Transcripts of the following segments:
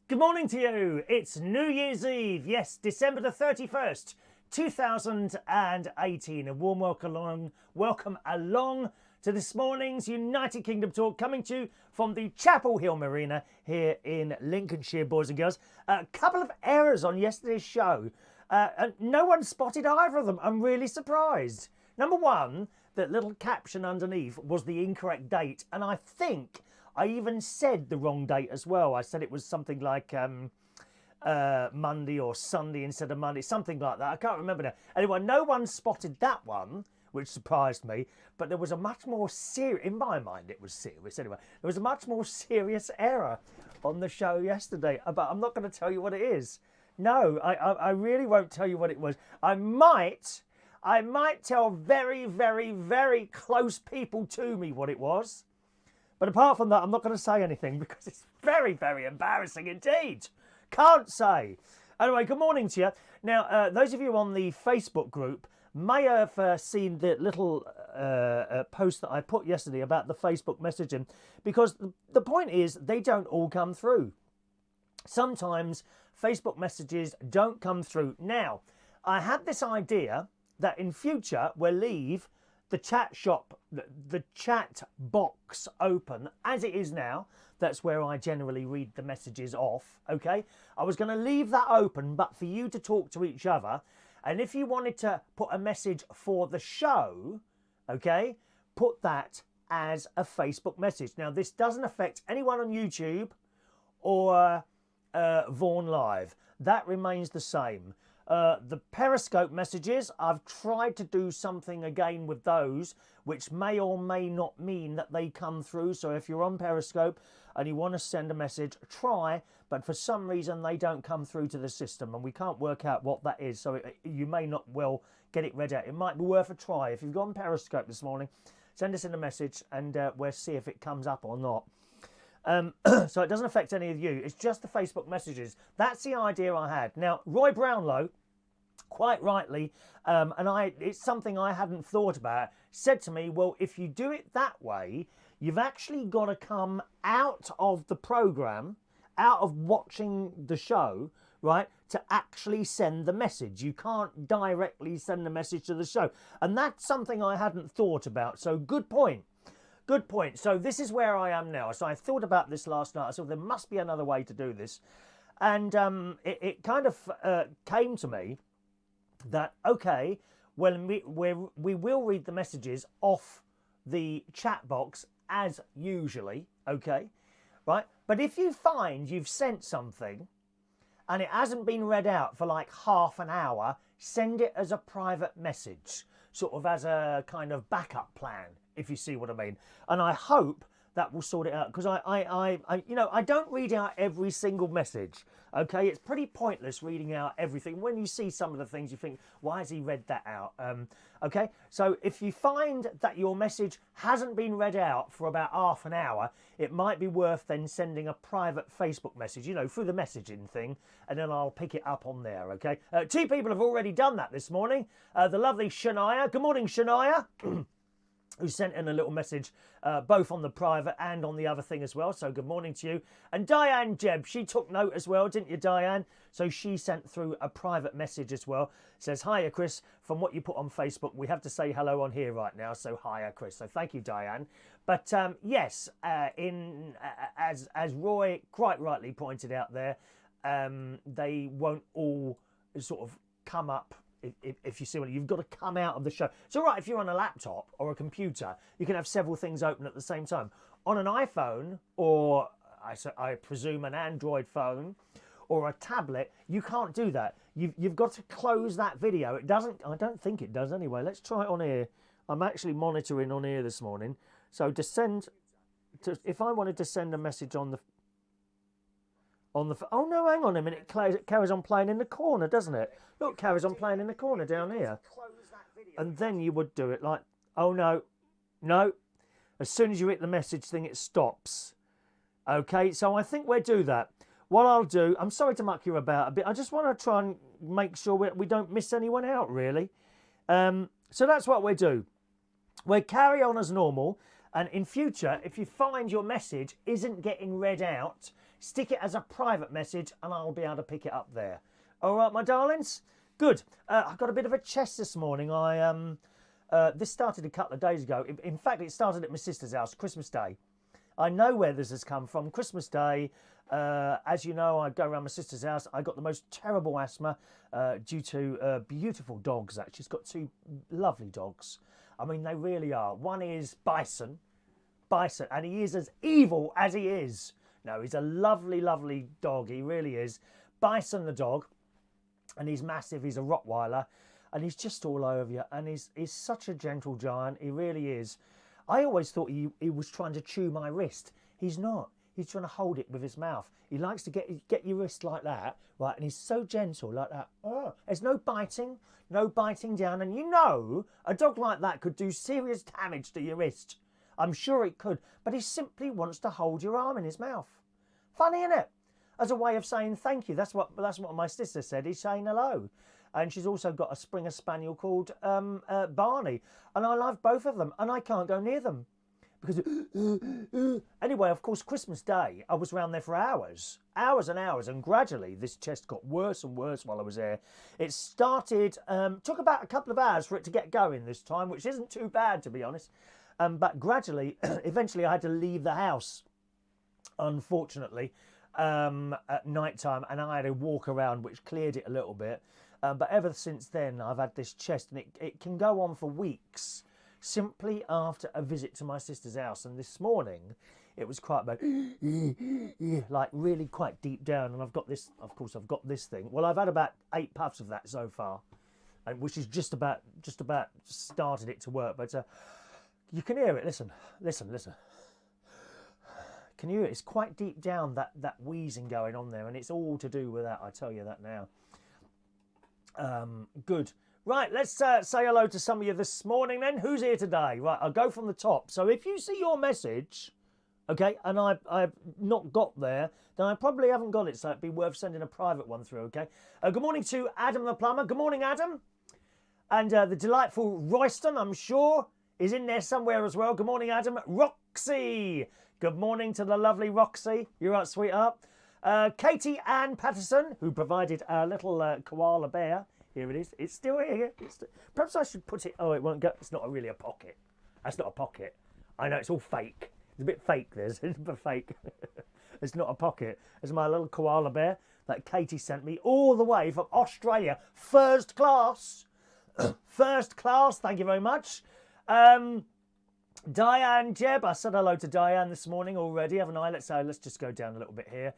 Good morning to you. It's New Year's Eve. Yes, December the 31st, 2018. A warm welcome along to this morning's United Kingdom talk, coming to you from the Chapel Hill Marina here in Lincolnshire, boys and girls. A couple of errors on yesterday's show. And no one spotted either of them. I'm really surprised. Number one, that little caption underneath was the incorrect date, and I think I even said the wrong date as well. I said it was something like Monday or Sunday instead of Monday, something like that. I can't remember now. Anyway, no one spotted that one, which surprised me. But there was a much more serious, in my mind it was serious anyway, there was a much more serious error on the show yesterday. But I'm not going to tell you what it is. No, I really won't tell you what it was. I might tell very, very, very close people to me what it was. But apart from that, I'm not going to say anything because it's very, very embarrassing indeed. Can't say. Anyway, good morning to you. Now, those of you on the Facebook group may have seen the little post that I put yesterday about the Facebook messaging, because the point is they don't all come through. Sometimes Facebook messages don't come through. Now, I had this idea that in future we'll leave the chat shop, the chat box open as it is now. That's where I generally read the messages off, okay? I was going to leave that open, but for you to talk to each other. And if you wanted to put a message for the show, okay, put that as a Facebook message. Now, this doesn't affect anyone on YouTube or Vaughan Live. That remains the same. The Periscope messages, I've tried to do something again with those, which may or may not mean that they come through. So if you're on Periscope and you want to send a message, try, but for some reason they don't come through to the system and we can't work out what that is. So you may not well get it read out. It might be worth a try. If you've gone Periscope this morning, send us in a message and we'll see if it comes up or not. So it doesn't affect any of you. It's just the Facebook messages. That's the idea I had. Now, Roy Brownlow, quite rightly, and it's something I hadn't thought about, said to me, well, if you do it that way, you've actually got to come out of the programme, out of watching the show, right, to actually send the message. You can't directly send the message to the show. And that's something I hadn't thought about. So good point. Good point. So this is where I am now. So I thought about this last night. I thought there must be another way to do this. And it kind of came to me that, okay, well, we will read the messages off the chat box as usually, okay, right? But if you find you've sent something and it hasn't been read out for like half an hour, send it as a private message, sort of as a kind of backup plan, if you see what I mean. And I hope that will sort it out, because I don't read out every single message, okay? It's pretty pointless reading out everything. When you see some of the things, you think, why has he read that out? Okay, so if you find that your message hasn't been read out for about half an hour, it might be worth then sending a private Facebook message, you know, through the messaging thing, and then I'll pick it up on there, okay? Two people have already done that this morning. The lovely Shania. Good morning, Shania. Who sent in a little message, both on the private and on the other thing as well. So good morning to you. And Diane Jebb, she took note as well, didn't you, Diane? So she sent through a private message as well. Says, hiya, Chris. From what you put on Facebook, we have to say hello on here right now. So hiya, Chris. So thank you, Diane. But yes, as Roy quite rightly pointed out there, they won't all sort of come up. If you see what you've got to come out of the show. It's all right if you're on a laptop or a computer, you can have several things open at the same time. On an iPhone, or I presume an Android phone or a tablet, you can't do that. You've got to close that video. It doesn't. I don't think it does anyway. Let's try it on here. I'm actually monitoring on here this morning. So if I wanted to send a message on the oh no, hang on a minute, it carries on playing in the corner, doesn't it? Look, it carries on playing in the corner down here. And then you would do it like, oh no, as soon as you hit the message thing, it stops. Okay, so I think we'll do that. What I'll do, I'm sorry to muck you about a bit, I just want to try and make sure we don't miss anyone out, really. So that's what we'll do. We'll carry on as normal. And in future, if you find your message isn't getting read out, stick it as a private message and I'll be able to pick it up there. All right, my darlings? Good. I got a bit of a chest this morning. This started a couple of days ago. In fact, it started at my sister's house, Christmas Day. I know where this has come from. Christmas Day, as you know, I go around my sister's house. I got the most terrible asthma due to beautiful dogs, actually. She's got 2 lovely dogs. I mean, they really are. One is Bison, and he is as evil as he is. No, he's a lovely, lovely dog. He really is. Bison the dog, and he's massive. He's a Rottweiler, and he's just all over you. And he's such a gentle giant. He really is. I always thought he was trying to chew my wrist. He's not. He's trying to hold it with his mouth. He likes to get your wrist like that, right? And he's so gentle like that. Oh, there's no biting down. And you know, a dog like that could do serious damage to your wrist. I'm sure it could, but he simply wants to hold your arm in his mouth. Funny, isn't it? As a way of saying thank you. That's what my sister said. He's saying hello. And she's also got a Springer Spaniel called Barney. And I love both of them, and I can't go near them. Because anyway, of course, Christmas Day, I was around there for hours and hours, and gradually this chest got worse and worse while I was there. It started, took about a couple of hours for it to get going this time, which isn't too bad, to be honest. But gradually, eventually I had to leave the house, unfortunately, at night time, and I had to walk around, which cleared it a little bit. But ever since then, I've had this chest, and it can go on for weeks, simply after a visit to my sister's house. And this morning, it was quite bad, like really quite deep down. And I've got this, of course, I've got this thing. Well, I've had about 8 puffs of that so far, and which is just about started it to work. But you can hear it. Listen. Can you hear it? It's quite deep down, that wheezing going on there, and it's all to do with that. I tell you that now. Good. Right, let's say hello to some of you this morning then. Who's here today? Right, I'll go from the top. So if you see your message, okay, and I've not got there, then I probably haven't got it, so it'd be worth sending a private one through, okay? Good morning to Adam the plumber. Good morning, Adam. And the delightful Royston, I'm sure, is in there somewhere as well. Good morning, Adam. Roxy. Good morning to the lovely Roxy. You're right, sweetheart. Katie Ann Patterson, who provided our little koala bear. Here it is. It's still here. Perhaps I should put it... Oh, it won't go... It's not really a pocket. That's not a pocket. I know, it's all fake. It's a bit fake, there's. It's a bit fake. It's not a pocket. It's my little koala bear that Katie sent me all the way from Australia. First class. First class, thank you very much. Diane Jeb, I said hello to Diane this morning already, haven't I? Let's just go down a little bit here.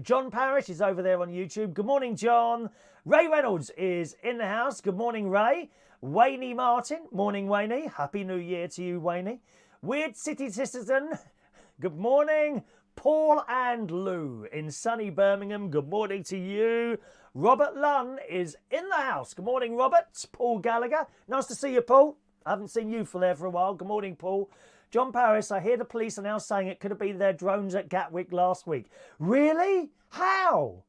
John Parrish is over there on YouTube. Good morning, John. Ray Reynolds is in the house. Good morning, Ray. Wayne Martin. Morning, Wayne. Happy New Year to you, Wayne. Weird City Citizen. Good morning. Paul and Lou in sunny Birmingham. Good morning to you. Robert Lunn is in the house. Good morning, Robert. Paul Gallagher. Nice to see you, Paul. I haven't seen you for a while. Good morning, Paul. John Paris, I hear the police are now saying it could have been their drones at Gatwick last week. Really? How?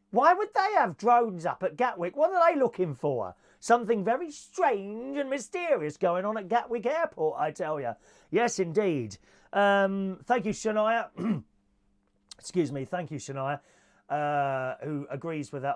Why would they have drones up at Gatwick? What are they looking for? Something very strange and mysterious going on at Gatwick Airport, I tell you. Yes, indeed. Thank you, Shania. Excuse me. Thank you, Shania. Who agrees with that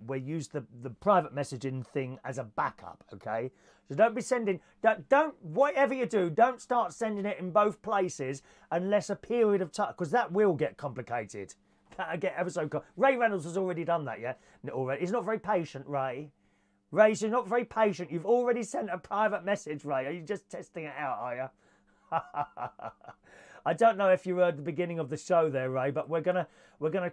we use the private messaging thing as a backup, okay? So don't be sending, don't whatever you do, don't start sending it in both places unless a period of time, because that will get complicated. That'll get ever so Ray Reynolds has already done that, yeah? Already. He's not very patient, Ray. Ray, you're not very patient. You've already sent a private message, Ray. Are you just testing it out, are you? I don't know if you heard the beginning of the show there, Ray, but we're gonna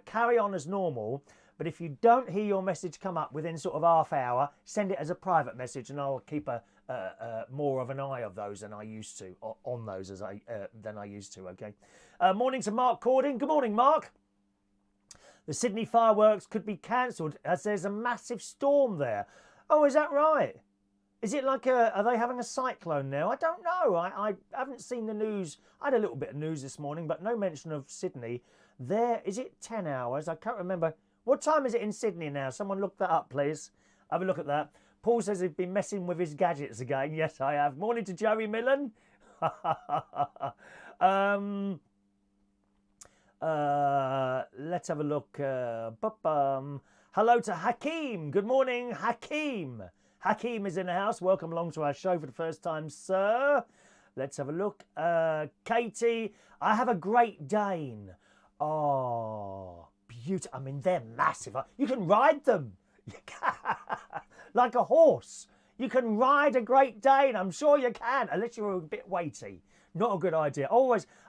carry on as normal. But if you don't hear your message come up within sort of half hour, send it as a private message, and I'll keep more of an eye of those than I used to on those than I used to. Okay. Morning to Mark Cording. Good morning, Mark. The Sydney fireworks could be cancelled as there's a massive storm there. Oh, is that right? Is it like are they having a cyclone now? I don't know. I haven't seen the news. I had a little bit of news this morning, but no mention of Sydney. There, is it 10 hours? I can't remember. What time is it in Sydney now? Someone look that up, please. Have a look at that. Paul says he's been messing with his gadgets again. Yes, I have. Morning to Joey Millen. Let's have a look. Hello to Hakeem. Good morning, Hakeem. Hakeem is in the house. Welcome along to our show for the first time, sir. Let's have a look. Katie, I have a Great Dane. Oh, beautiful. I mean, they're massive. You can ride them. Like a horse. You can ride a Great Dane. I'm sure you can, unless you're a bit weighty. Not a good idea.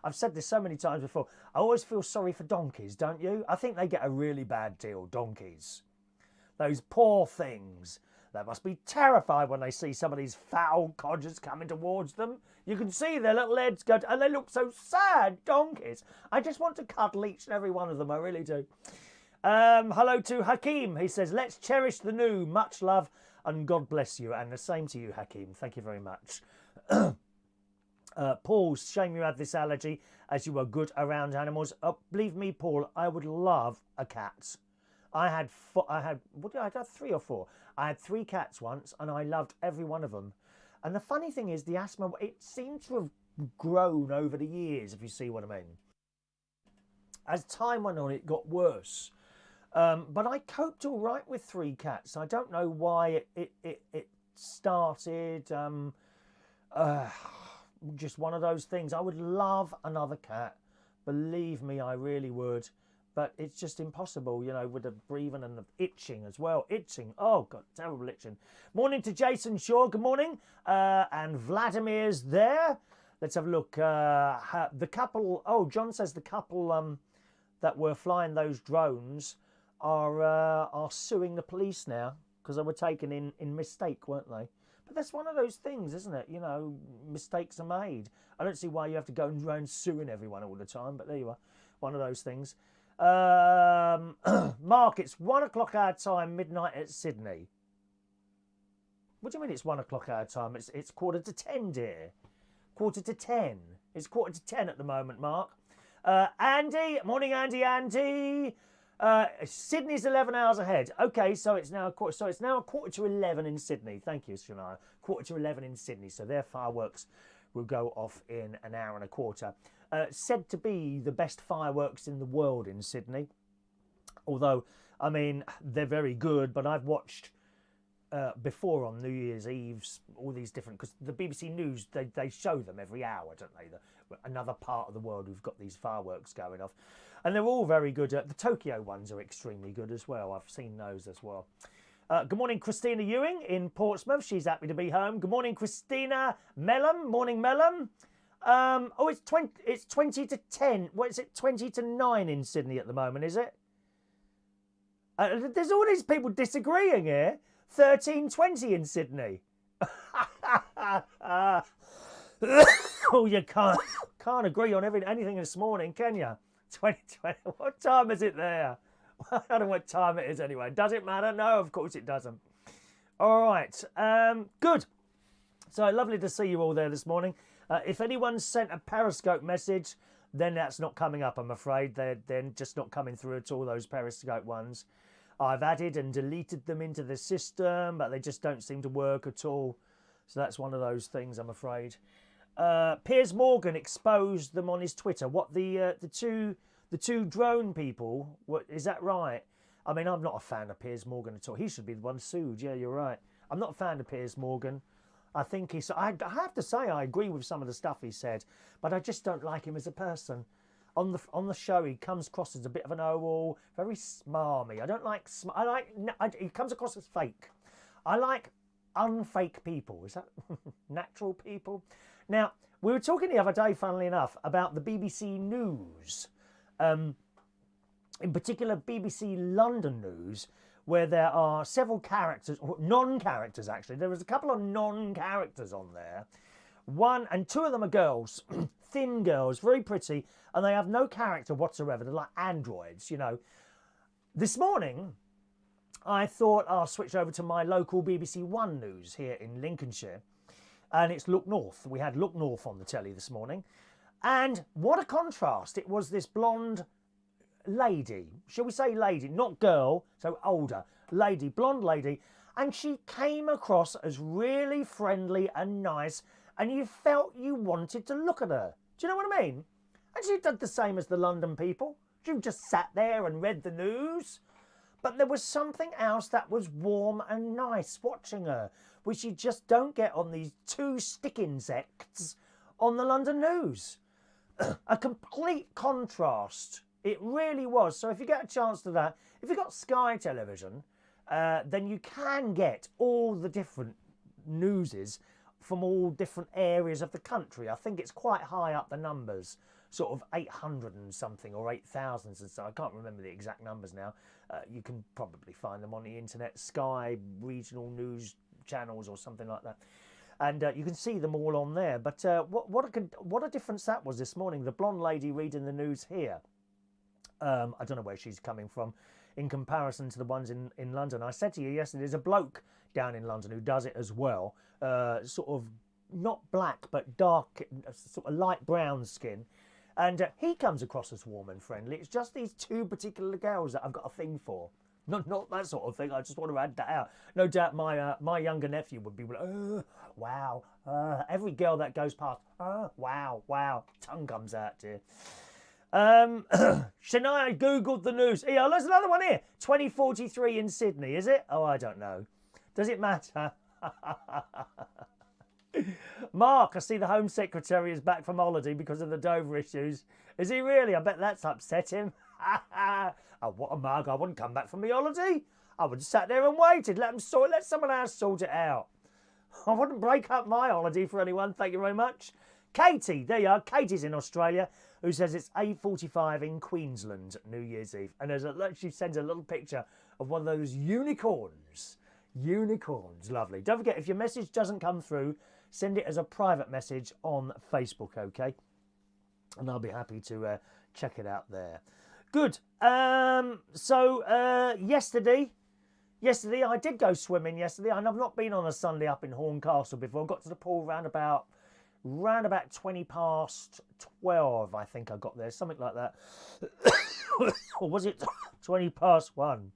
I've said this so many times before, I always feel sorry for donkeys, don't you? I think they get a really bad deal, donkeys. Those poor things. They must be terrified when they see some of these foul codgers coming towards them. You can see their little heads go, and they look so sad, donkeys. I just want to cuddle each and every one of them, I really do. Hello to Hakeem. He says, let's cherish the new. Much love and God bless you. And the same to you, Hakeem. Thank you very much. Paul, shame you had this allergy as you were good around animals. Believe me, Paul, I would love a cat. I had 3 or 4. I had 3 cats once and I loved every one of them. And the funny thing is the asthma, it seemed to have grown over the years, if you see what I mean. As time went on, it got worse. But I coped all right with 3 cats. I don't know why it started. Just one of those things. I would love another cat. Believe me, I really would. But it's just impossible, you know, with the breathing and the itching as well. Itching. Oh, God, terrible itching. Morning to Jason Shaw. Good morning. And Vladimir's there. Let's have a look. The couple... Oh, John says the couple that were flying those drones are suing the police now because they were taken in mistake, weren't they? But that's one of those things, isn't it? You know, mistakes are made. I don't see why you have to go around suing everyone all the time, but there you are. One of those things. Mark, it's 1 o'clock our time, midnight at Sydney. What do you mean it's 1 o'clock our time? It's 10:15, dear. 10:15. It's 10:15 at the moment, Mark. Andy, morning, Andy. Sydney's 11 hours ahead. Okay, so it's now a quarter to 11 in Sydney. Thank you, Shania. 11:15 in Sydney. So their fireworks will go off in an hour and a quarter. Said to be the best fireworks in the world in Sydney. Although, I mean, they're very good, but I've watched before on New Year's Eve's all these different, because the BBC News, they show them every hour, don't they? Another part of the world who've got these fireworks going off. And they're all very good. The Tokyo ones are extremely good as well. I've seen those as well. Good morning, Christina Ewing in Portsmouth. She's happy to be home. Good morning, Christina Mellum. Morning, Mellum. It's 20 to 10. What is it? 20 to 9 in Sydney at the moment, is it? There's all these people disagreeing here. 13:20 in Sydney. Oh, you can't agree on anything this morning, can you? 2020. What time is it there? I don't know what time it is anyway. Does it matter? No, of course it doesn't. All right. Good. So lovely to see you all there this morning. If anyone's sent a Periscope message, then that's not coming up, I'm afraid. They're just not coming through at all, those Periscope ones. I've added and deleted them into the system, but they just don't seem to work at all. So that's one of those things, I'm afraid. Piers Morgan exposed them on his Twitter. What, the two drone people? What, is that right? I mean, I'm not a fan of Piers Morgan at all. He should be the one sued. Yeah, you're right. I'm not a fan of Piers Morgan. I think I have to say I agree with some of the stuff he said, but I just don't like him as a person. On the show, he comes across as a bit of an owl, very smarmy. I don't like he comes across as fake. I like unfake people. Is that natural people? Now, we were talking the other day, funnily enough, about the BBC News. In particular, BBC London News, where there are several characters, or non-characters actually. There was a couple of non-characters on there. 1 and 2 of them are girls, thin girls, very pretty, and they have no character whatsoever. They're like androids, you know. This morning, I thought I'll switch over to my local BBC One news here in Lincolnshire, and it's Look North. We had Look North on the telly this morning, and what a contrast. It was this blonde lady, shall we say lady, not girl, so older, lady, blonde lady, and she came across as really friendly and nice and you felt you wanted to look at her. Do you know what I mean? And she did the same as the London people. She just sat there and read the news. But there was something else that was warm and nice watching her, which you just don't get on these two stick insects on the London news. A complete contrast. It really was. So if you get a chance to that, if you've got Sky Television, then you can get all the different newses from all different areas of the country. I think it's quite high up the numbers, sort of 800 and something or 8,000 and so. I can't remember the exact numbers now. You can probably find them on the internet, Sky regional news channels or something like that. And you can see them all on there. But what a difference that was this morning. The blonde lady reading the news here. I don't know where she's coming from in comparison to the ones in London. I said to you yesterday, there's a bloke down in London who does it as well. Sort of not black, but dark, sort of light brown skin. And he comes across as warm and friendly. It's just these two particular girls that I've got a thing for. Not that sort of thing. I just want to add that out. No doubt my younger nephew would be like, oh, wow. Every girl that goes past, oh, wow. Tongue comes out, dear. Shania googled the news. Yeah, there's another one here. 2043 in Sydney, is it? Oh, I don't know. Does it matter? Mark, I see the Home Secretary is back from holiday because of the Dover issues. Is he really? I bet that's upset him. Oh, what a mug. I wouldn't come back from my holiday. I would have sat there and waited. Let someone else sort it out. I wouldn't break up my holiday for anyone. Thank you very much. Katie, there you are. Katie's in Australia, who says it's 8:45 in Queensland, New Year's Eve. And she sends a little picture of one of those unicorns. Unicorns, lovely. Don't forget, if your message doesn't come through, send it as a private message on Facebook, okay? And I'll be happy to check it out there. Good. Yesterday I did go swimming yesterday, and I've not been on a Sunday up in Horncastle before. I got to the pool round about 20 past 12, I think I got there, something like that. Or was it 20 past 1?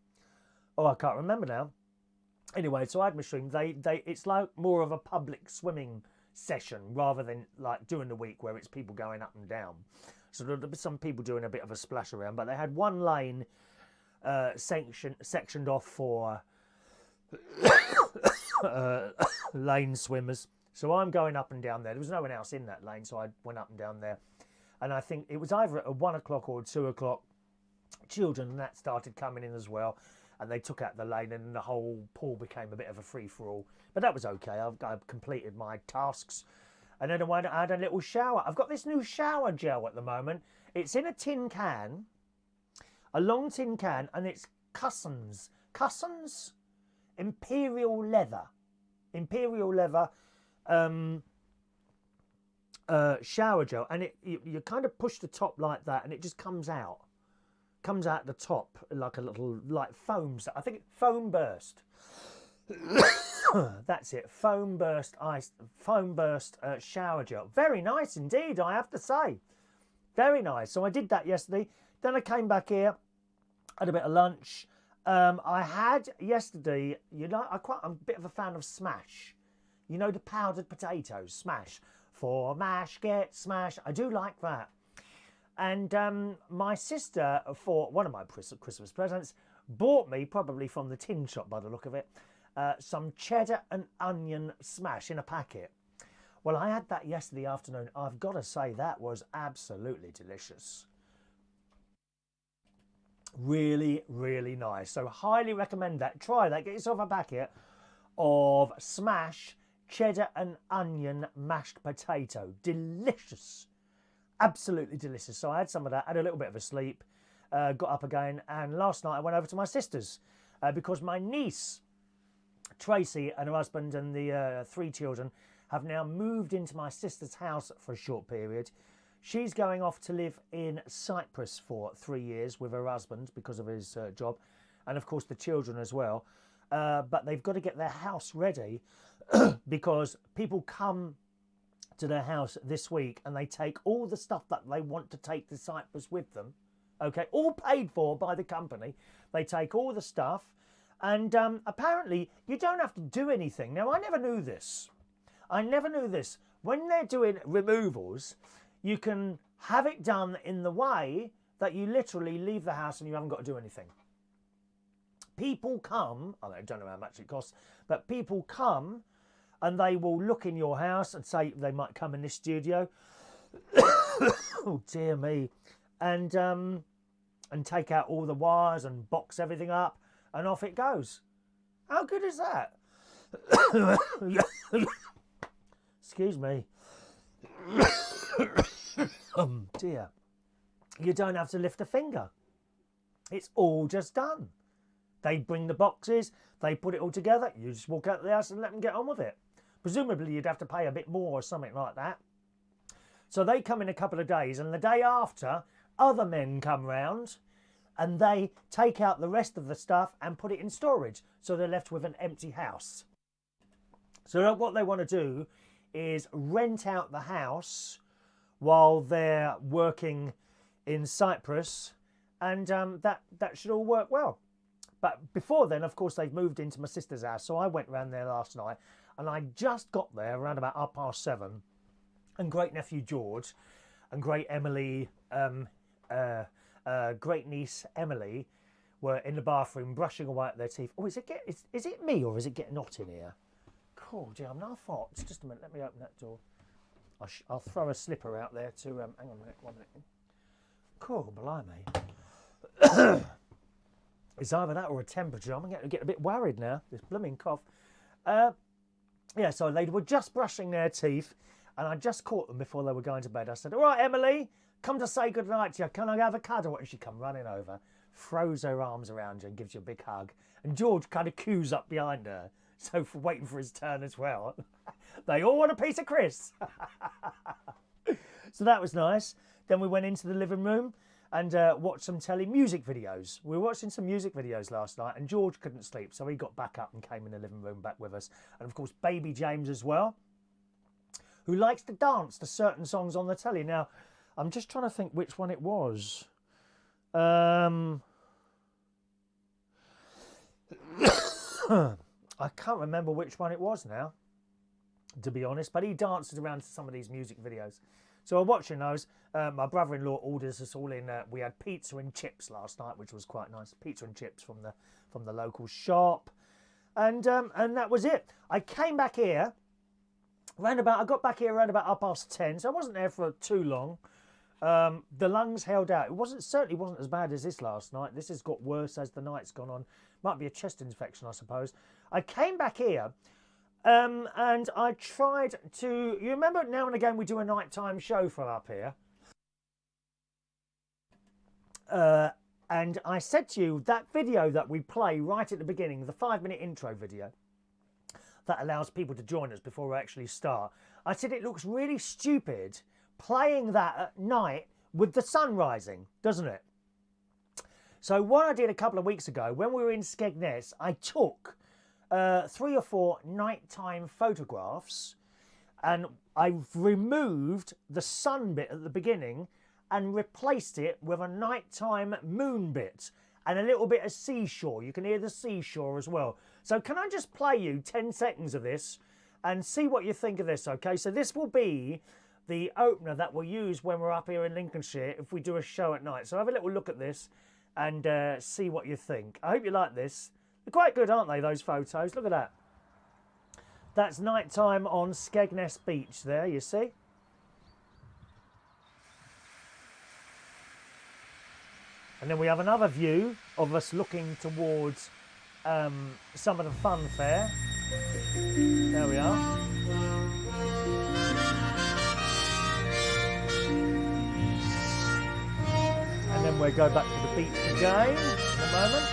Oh, I can't remember now. Anyway, so I had my swim. It's like more of a public swimming session rather than like during the week where it's people going up and down. So there'll be some people doing a bit of a splash around, but they had one lane sectioned off for lane swimmers. So I'm going up and down there. There was no one else in that lane, so I went up and down there. And I think it was either at 1 o'clock or 2 o'clock. Children and that started coming in as well. And they took out the lane and the whole pool became a bit of a free-for-all. But that was okay. I've completed my tasks. And then I had a little shower. I've got this new shower gel at the moment. It's in a tin can, a long tin can, and it's Cussons Imperial Leather shower gel. And you kind of push the top like that and it just comes out the top like a little foam. I think foam burst. That's it. Foam burst shower gel. Very nice indeed, I have to say. Very nice. So I did that yesterday. Then I came back here, had a bit of lunch. I had yesterday, I'm a bit of a fan of Smash. You know, the powdered potatoes, Smash. For mash, get smash. I do like that. And my sister, for one of my Christmas presents, bought me, probably from the tin shop by the look of it, some cheddar and onion smash in a packet. Well, I had that yesterday afternoon. I've got to say, that was absolutely delicious. Really, really nice. So highly recommend that. Try that. Get yourself a packet of smash cheddar and onion mashed potato. Delicious. Absolutely delicious. So I had some of that, had a little bit of a sleep, got up again, and last night I went over to my sister's because my niece, Tracy, and her husband and the 3 children have now moved into my sister's house for a short period. She's going off to live in Cyprus for 3 years with her husband because of his job, and of course the children as well. But they've got to get their house ready because people come to their house this week and they take all the stuff that they want to take to Cyprus with them. Okay, all paid for by the company. They take all the stuff, and apparently you don't have to do anything. Now, I never knew this. when they're doing removals, you can have it done in the way that you literally leave the house and you haven't got to do anything. People come, I don't know how much it costs, but people come and they will look in your house and say they might come in this studio. Oh dear me. And take out all the wires and box everything up and off it goes. How good is that? Excuse me. Dear. You don't have to lift a finger. It's all just done. They bring the boxes, they put it all together, you just walk out of the house and let them get on with it. Presumably you'd have to pay a bit more or something like that. So they come in a couple of days, and the day after, other men come round and they take out the rest of the stuff and put it in storage. So they're left with an empty house. So what they want to do is rent out the house while they're working in Cyprus, and that should all work well. But before then, of course, they've moved into my sister's house. So I went round there last night, and I just got there around about 7:30, and great nephew George and great Emily, great niece Emily, were in the bathroom brushing away at their teeth. Oh, is it me or is it getting hot in here? Cool, gee, I'm not hot. Just a minute, let me open that door. I'll throw a slipper out there to, hang on a minute, 1 minute. Cool, blimey. It's either that or a temperature. I'm getting a bit worried now, this blooming cough. Yeah, so they were just brushing their teeth, and I just caught them before they were going to bed. I said, all right, Emily, come to say goodnight to you. Can I have a cuddle? And she come running over, throws her arms around you and gives you a big hug. And George kind of queues up behind her, so for waiting for his turn as well. They all want a piece of Chris. So that was nice. Then we went into the living room and watched some music videos. We were watching some music videos last night, and George couldn't sleep, so he got back up and came in the living room back with us. And of course, baby James as well, who likes to dance to certain songs on the telly. Now, I'm just trying to think which one it was. I can't remember which one it was now, to be honest, but he dances around to some of these music videos. So I'm watching those. My brother-in-law orders us all in. We had pizza and chips last night, which was quite nice. Pizza and chips from the local shop, and that was it. I came back here I got back here around about 10:30, so I wasn't there for too long. The lungs held out. It certainly wasn't as bad as this last night. This has got worse as the night's gone on. Might be a chest infection, I suppose. I came back here. And I tried to... You remember now and again we do a nighttime show from up here? And I said to you, that video that we play right at the beginning, the 5-minute intro video, that allows people to join us before we actually start. I said it looks really stupid playing that at night with the sun rising, doesn't it? So what I did a couple of weeks ago, when we were in Skegness, I took 3 or 4 nighttime photographs, and I've removed the sun bit at the beginning and replaced it with a nighttime moon bit and a little bit of seashore. You can hear the seashore as well. So can I just play you 10 seconds of this and see what you think of this, okay? So this will be the opener that we'll use when we're up here in Lincolnshire if we do a show at night. So have a little look at this and see what you think. I hope you like this. They're quite good, aren't they, those photos? Look at that. That's nighttime on Skegness Beach there, you see? And then we have another view of us looking towards some of the fun fair. There we are. And then we'll go back to the beach again in a moment.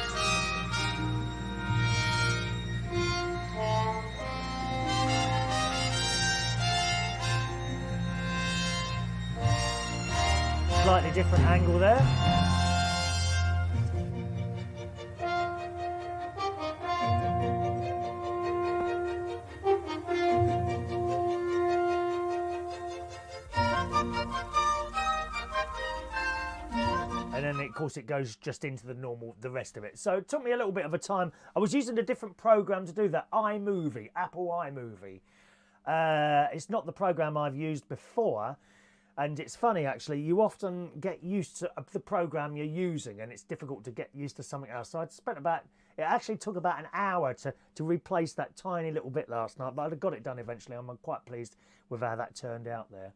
Slightly different angle there. And then, of course, it goes just into the rest of it. So it took me a little bit of a time. I was using a different program to do that, iMovie, Apple iMovie. It's not the program I've used before. And it's funny, actually, you often get used to the program you're using, and it's difficult to get used to something else. So it actually took about an hour to replace that tiny little bit last night, but I got it done eventually. I'm quite pleased with how that turned out there.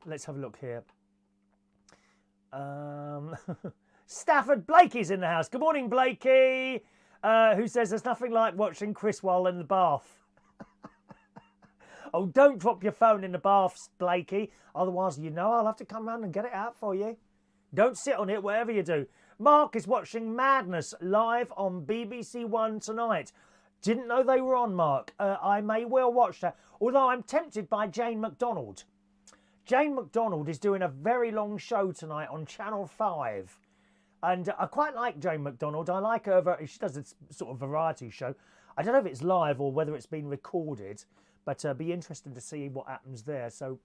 Let's have a look here. Stafford Blakey's in the house. Good morning, Blakey, who says there's nothing like watching Chris while in the bath. Oh, don't drop your phone in the bath, Blakey. Otherwise, I'll have to come round and get it out for you. Don't sit on it, whatever you do. Mark is watching Madness live on BBC One tonight. Didn't know they were on, Mark. I may well watch that, although I'm tempted by Jane McDonald. Jane McDonald is doing a very long show tonight on Channel 5. And I quite like Jane McDonald. I like her. She does this sort of variety show. I don't know if it's live or whether it's been recorded. But be interested to see what happens there. So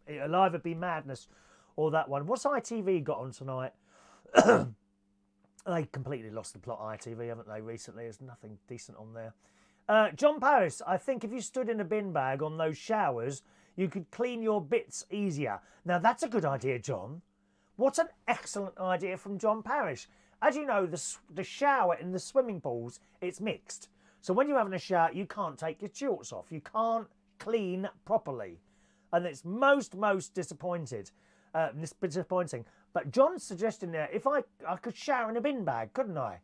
it'll either be Madness or that one. What's ITV got on tonight? They completely lost the plot, ITV, haven't they, recently? There's nothing decent on there. John Paris, I think if you stood in a bin bag on those showers, you could clean your bits easier. Now, that's a good idea, John. What an excellent idea from John Parrish. As you know, the shower in the swimming pools, it's mixed. So when you're having a shower, you can't take your shorts off. You can't clean properly. And it's most disappointing. But John's suggesting there, if I could shower in a bin bag, couldn't I?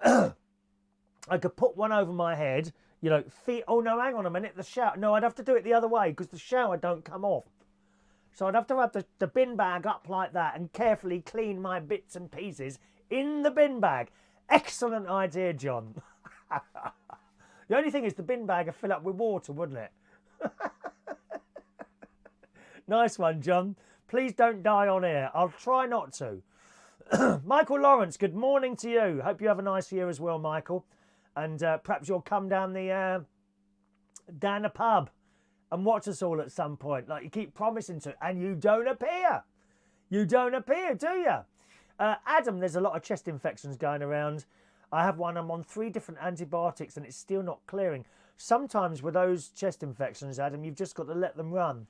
I could put one over my head, feet. Oh, no, hang on a minute. The shower. No, I'd have to do it the other way because the shower don't come off. So I'd have to have the bin bag up like that and carefully clean my bits and pieces in the bin bag. Excellent idea, John. The only thing is the bin bag would fill up with water, wouldn't it? Nice one, John. Please don't die on air. I'll try not to. Michael Lawrence, good morning to you. Hope you have a nice year as well, Michael. And perhaps you'll come down the pub and watch us all at some point, like you keep promising to. And you don't appear. You don't appear, do you? Adam, there's a lot of chest infections going around. I have one. I'm on 3 different antibiotics and it's still not clearing. Sometimes with those chest infections, Adam, you've just got to let them run.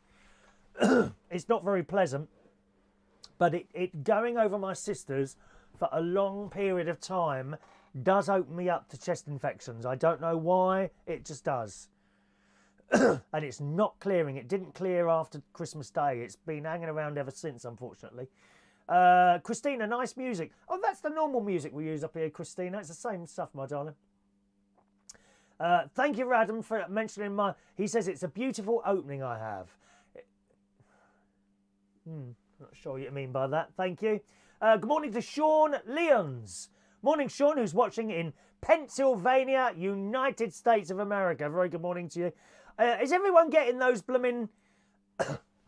It's not very pleasant, but it going over my sisters for a long period of time does open me up to chest infections. I don't know why, it just does. And it's not clearing. It didn't clear after Christmas Day. It's been hanging around ever since, unfortunately. Christina, nice music. Oh, that's the normal music we use up here, Christina. It's the same stuff, my darling. Thank you, Adam, for mentioning my... He says it's a beautiful opening I have. Not sure what you mean by that. Thank you. Good morning to Sean Leons. Morning, Sean, who's watching in Pennsylvania, United States of America. Very good morning to you. Is everyone getting those blooming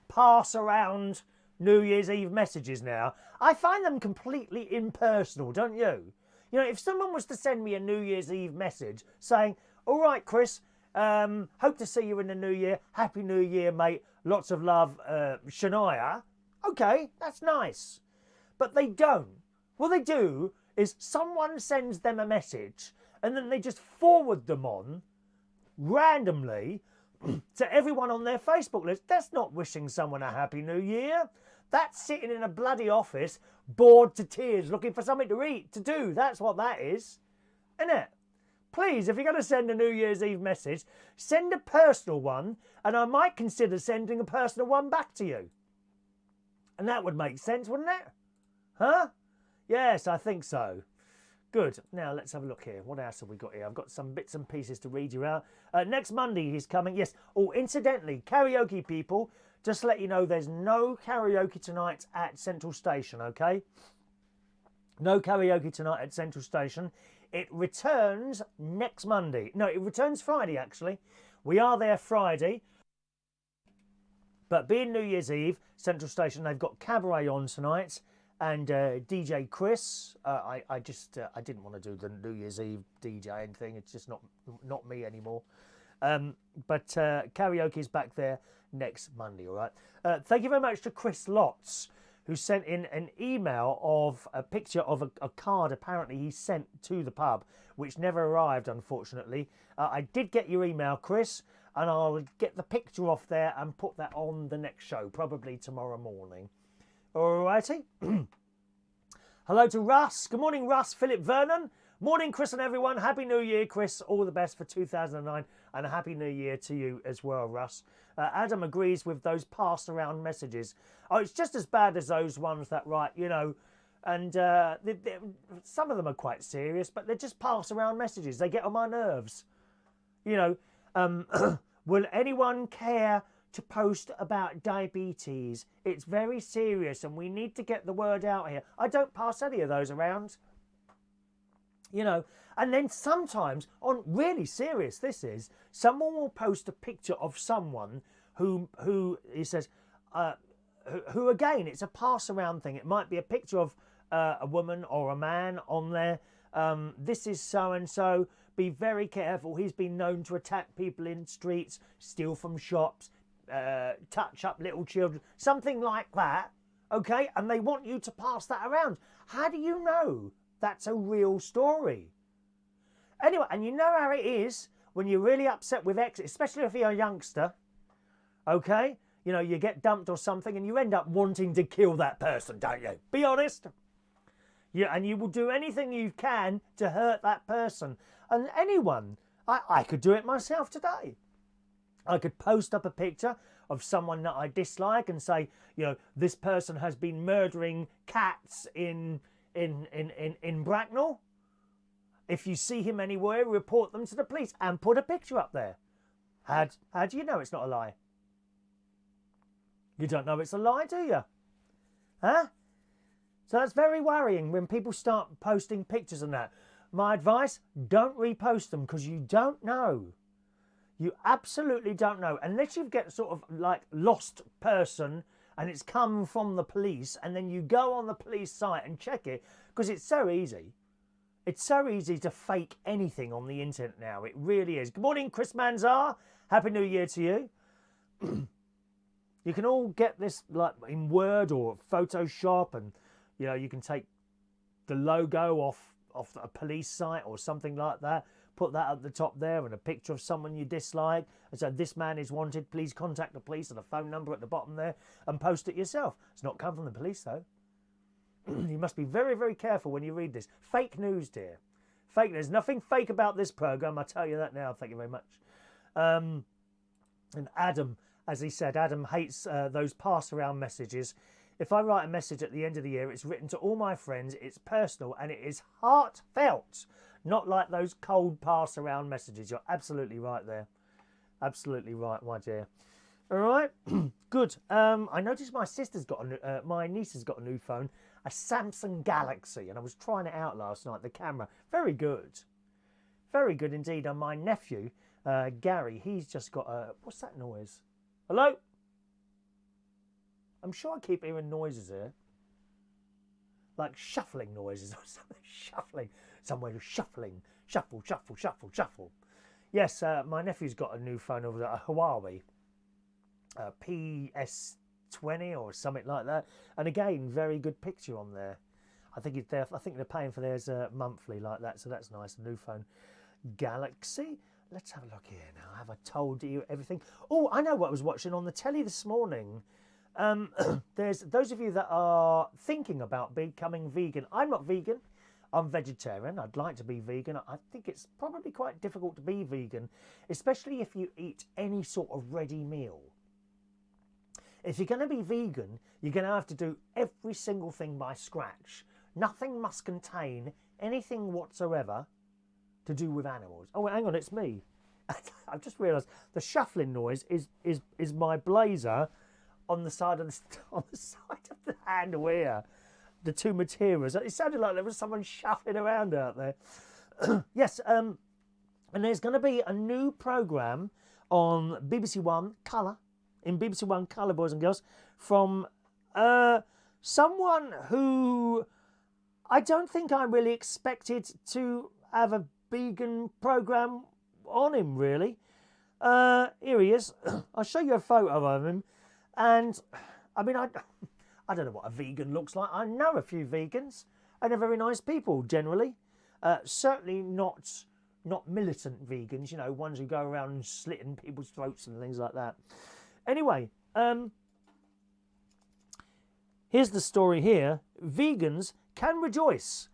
pass around New Year's Eve messages now? I find them completely impersonal, don't you? If someone was to send me a New Year's Eve message saying, all right, Chris, hope to see you in the new year. Happy New Year, mate. Lots of love, Shania. Okay, that's nice. But they don't. What they do is someone sends them a message and then they just forward them on randomly to everyone on their Facebook list. That's not wishing someone a Happy New Year. That's sitting in a bloody office, bored to tears, looking for something to eat, to do. That's what that is, isn't it? Please, if you're going to send a New Year's Eve message, send a personal one, and I might consider sending a personal one back to you. And that would make sense, wouldn't it? Huh? Yes, I think so. Good. Now, let's have a look here. What else have we got here? I've got some bits and pieces to read you out. Next Monday, he's coming. Yes. Oh, incidentally, karaoke people, just to let you know, there's no karaoke tonight at Central Station, okay? No karaoke tonight at Central Station. It returns next Monday. No, it returns Friday, actually. We are there Friday. But being New Year's Eve, Central Station, they've got cabaret on tonight. And DJ Chris, I didn't want to do the New Year's Eve DJing thing. It's just not me anymore. But karaoke's back there next Monday, all right? Thank you very much to Chris Lotz, who sent in an email of a picture of a card apparently he sent to the pub, which never arrived, unfortunately. I did get your email, Chris, and I'll get the picture off there and put that on the next show, probably tomorrow morning. All righty. Hello to Russ. Good morning, Russ. Philip Vernon. Morning, Chris and everyone. Happy New Year, Chris. All the best for 2009, and a Happy New Year to you as well, Russ. Adam agrees with those passed around messages. Oh, it's just as bad as those ones that write, you know, and some of them are quite serious, but they're just pass around messages. They get on my nerves. You know, will anyone care to post about diabetes? It's very serious and we need to get the word out here. I don't pass any of those around. You know, and then sometimes, on really serious this is, someone will post a picture of someone who he says, who again, it's a pass around thing. It might be a picture of a woman or a man on there. This is so-and-so. Be very careful. He's been known to attack people in streets, steal from shops, touch up little children, something like that. Okay, and they want you to pass that around. How do you know that's a real story? Anyway, and you know how it is when you're really upset with ex, especially if you're a youngster, okay? You know, you get dumped or something and you end up wanting to kill that person, don't you? Be honest. Yeah, and you will do anything you can to hurt that person. And anyone, I could do it myself today. I could post up a picture of someone that I dislike and say, you know, this person has been murdering cats in Bracknell. If you see him anywhere, report them to the police and put a picture up there. How do you know it's not a lie? You don't know it's a lie, do you? Huh? So that's very worrying when people start posting pictures and that. My advice, don't repost them because you don't know. You absolutely don't know. Unless you get sort of like lost person and it's come from the police and then you go on the police site and check it because it's so easy. It's so easy to fake anything on the internet now. It really is. Good morning, Chris Manzar. Happy New Year to you. You can all get this like in Word or Photoshop, and you know you can take the logo off a police site or something like that. Put that at the top there and a picture of someone you dislike. And so this man is wanted. Please contact the police, and a phone number at the bottom there, and post it yourself. It's not come from the police though. You must be very, very careful when you read this. Fake news, dear. Fake. There's nothing fake about this programme. I tell you that now. Thank you very much. And Adam, as he said, Adam hates those pass-around messages. If I write a message at the end of the year, it's written to all my friends. It's personal and it is heartfelt. Not like those cold pass-around messages. You're absolutely right there. Absolutely right, my dear. All right, good. I noticed my sister's got my niece has got a new phone, a Samsung Galaxy, and I was trying it out last night. The camera, very good indeed. And my nephew, Gary, he's just got a what's that noise? Hello? I'm sure I keep hearing noises here, like shuffling noises or something. Shuffling, somewhere shuffling, shuffle, shuffle, shuffle, shuffle. Yes, my nephew's got a new phone over there, a Huawei. PS20 or something like that, and again, very good picture on there. I think they're paying for theirs monthly like that, so that's nice. A new phone, Galaxy. Let's have a look here now. Have I told you everything? Oh, I know what I was watching on the telly this morning. There's those of you that are thinking about becoming vegan. I'm not vegan. I'm vegetarian. I'd like to be vegan. I think it's probably quite difficult to be vegan, especially if you eat any sort of ready meal. If you're going to be vegan, you're going to have to do every single thing by scratch. Nothing must contain anything whatsoever to do with animals. Oh, hang on, it's me. I've just realised the shuffling noise is my blazer on the side of the handle here. The two materials. It sounded like there was someone shuffling around out there. Yes, and there's going to be a new programme on BBC One Colour. In BBC One Colour, boys and girls, from someone who I don't think I really expected to have a vegan programme on him, really. Here he is. I'll show you a photo of him. And, I mean, I I don't know what a vegan looks like. I know a few vegans, and they're very nice people generally. Certainly not militant vegans, you know, ones who go around slitting people's throats and things like that. Anyway, here's the story here. Vegans can rejoice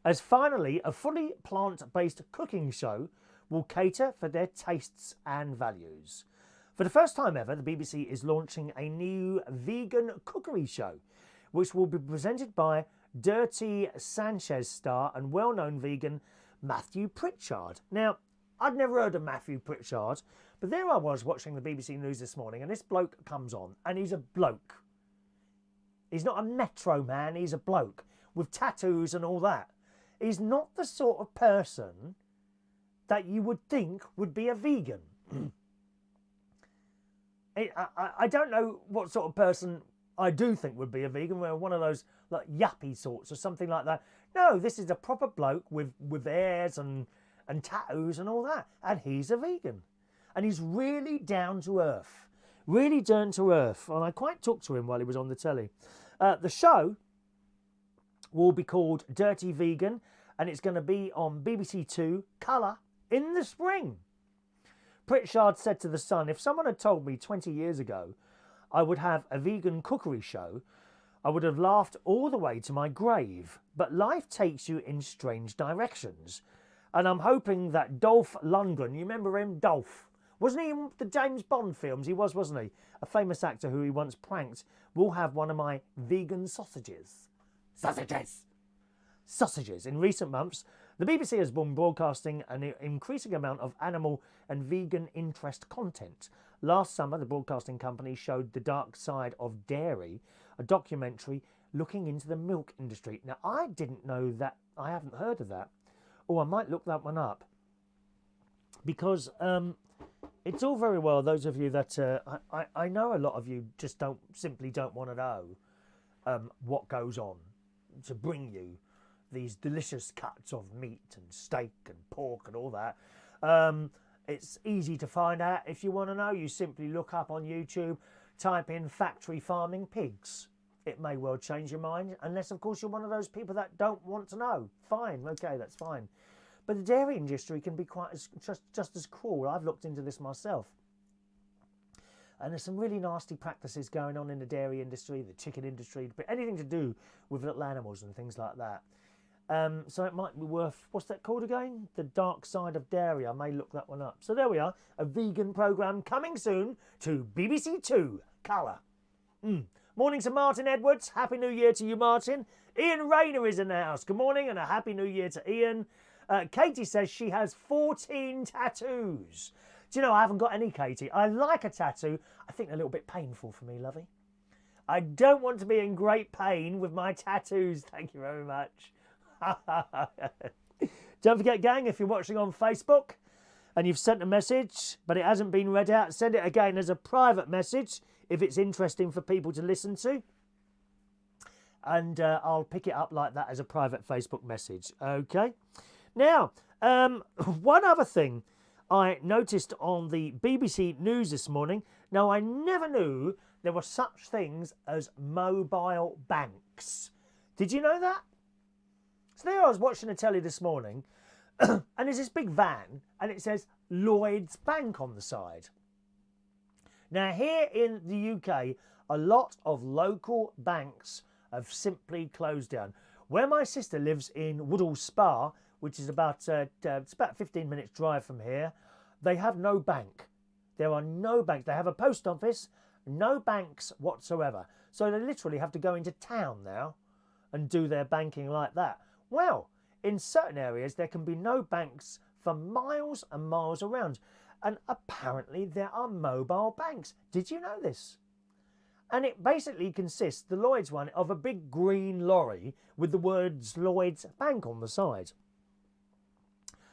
as finally a fully plant-based cooking show will cater for their tastes and values. For the first time ever, the BBC is launching a new vegan cookery show, which will be presented by Dirty Sanchez star and well-known vegan Matthew Pritchard. Now, I'd never heard of Matthew Pritchard, but there I was watching the BBC News this morning, and this bloke comes on, and he's a bloke. He's not a metro man, he's a bloke with tattoos and all that. He's not the sort of person that you would think would be a vegan. I don't know what sort of person I do think would be a vegan. We're one of those like yuppie sorts or something like that. No, this is a proper bloke with hairs and tattoos and all that. And he's a vegan. And he's really down to earth. Really down to earth. And I quite talked to him while he was on the telly. The show will be called Dirty Vegan, and it's going to be on BBC Two Colour in the spring. Pritchard said to The Sun, if someone had told me 20 years ago I would have a vegan cookery show, I would have laughed all the way to my grave. But life takes you in strange directions. And I'm hoping that Dolph Lundgren, you remember him, Dolph? Wasn't he in the James Bond films? He was, wasn't he? A famous actor who he once pranked will have one of my vegan sausages. Sausages. In recent months, the BBC has been broadcasting an increasing amount of animal and vegan interest content. Last summer, the broadcasting company showed The Dark Side of Dairy, a documentary looking into the milk industry. Now, I didn't know that. I haven't heard of that. Oh, I might look that one up. Because it's all very well, those of you that... I know a lot of you just simply don't want to know what goes on to bring you these delicious cuts of meat and steak and pork and all that. It's easy to find out. If you want to know, you simply look up on YouTube, type in factory farming pigs. It may well change your mind, unless, of course, you're one of those people that don't want to know. Fine, okay, that's fine. But the dairy industry can be quite just as cruel. I've looked into this myself. And there's some really nasty practices going on in the dairy industry, the chicken industry, anything to do with little animals and things like that. So it might be worth, what's that called again? The Dark Side of Dairy. I may look that one up. So there we are, a vegan programme coming soon to BBC Two Colour. Morning to Martin Edwards. Happy New Year to you, Martin. Ian Rayner is in the house. Good morning and a Happy New Year to Ian. Katie says she has 14 tattoos. Do you know, I haven't got any, Katie. I like a tattoo. I think they're a little bit painful for me, lovey. I don't want to be in great pain with my tattoos. Thank you very much. Don't forget, gang, if you're watching on Facebook and you've sent a message but it hasn't been read out, send it again as a private message if it's interesting for people to listen to, and I'll pick it up like that as a private Facebook message. Okay. Now, one other thing I noticed on the BBC News this morning. Now, I never knew there were such things as mobile banks. Did you know that? So there I was watching the telly this morning, and there's this big van, and it says Lloyds Bank on the side. Now, here in the UK, a lot of local banks have simply closed down. Where my sister lives in Woodall Spa, which is about it's about 15 minutes drive from here, they have no bank. There are no banks. They have a post office, no banks whatsoever. So they literally have to go into town now and do their banking like that. Well, in certain areas, there can be no banks for miles and miles around. And apparently there are mobile banks. Did you know this? And it basically consists, the Lloyds one, of a big green lorry with the words Lloyds Bank on the side.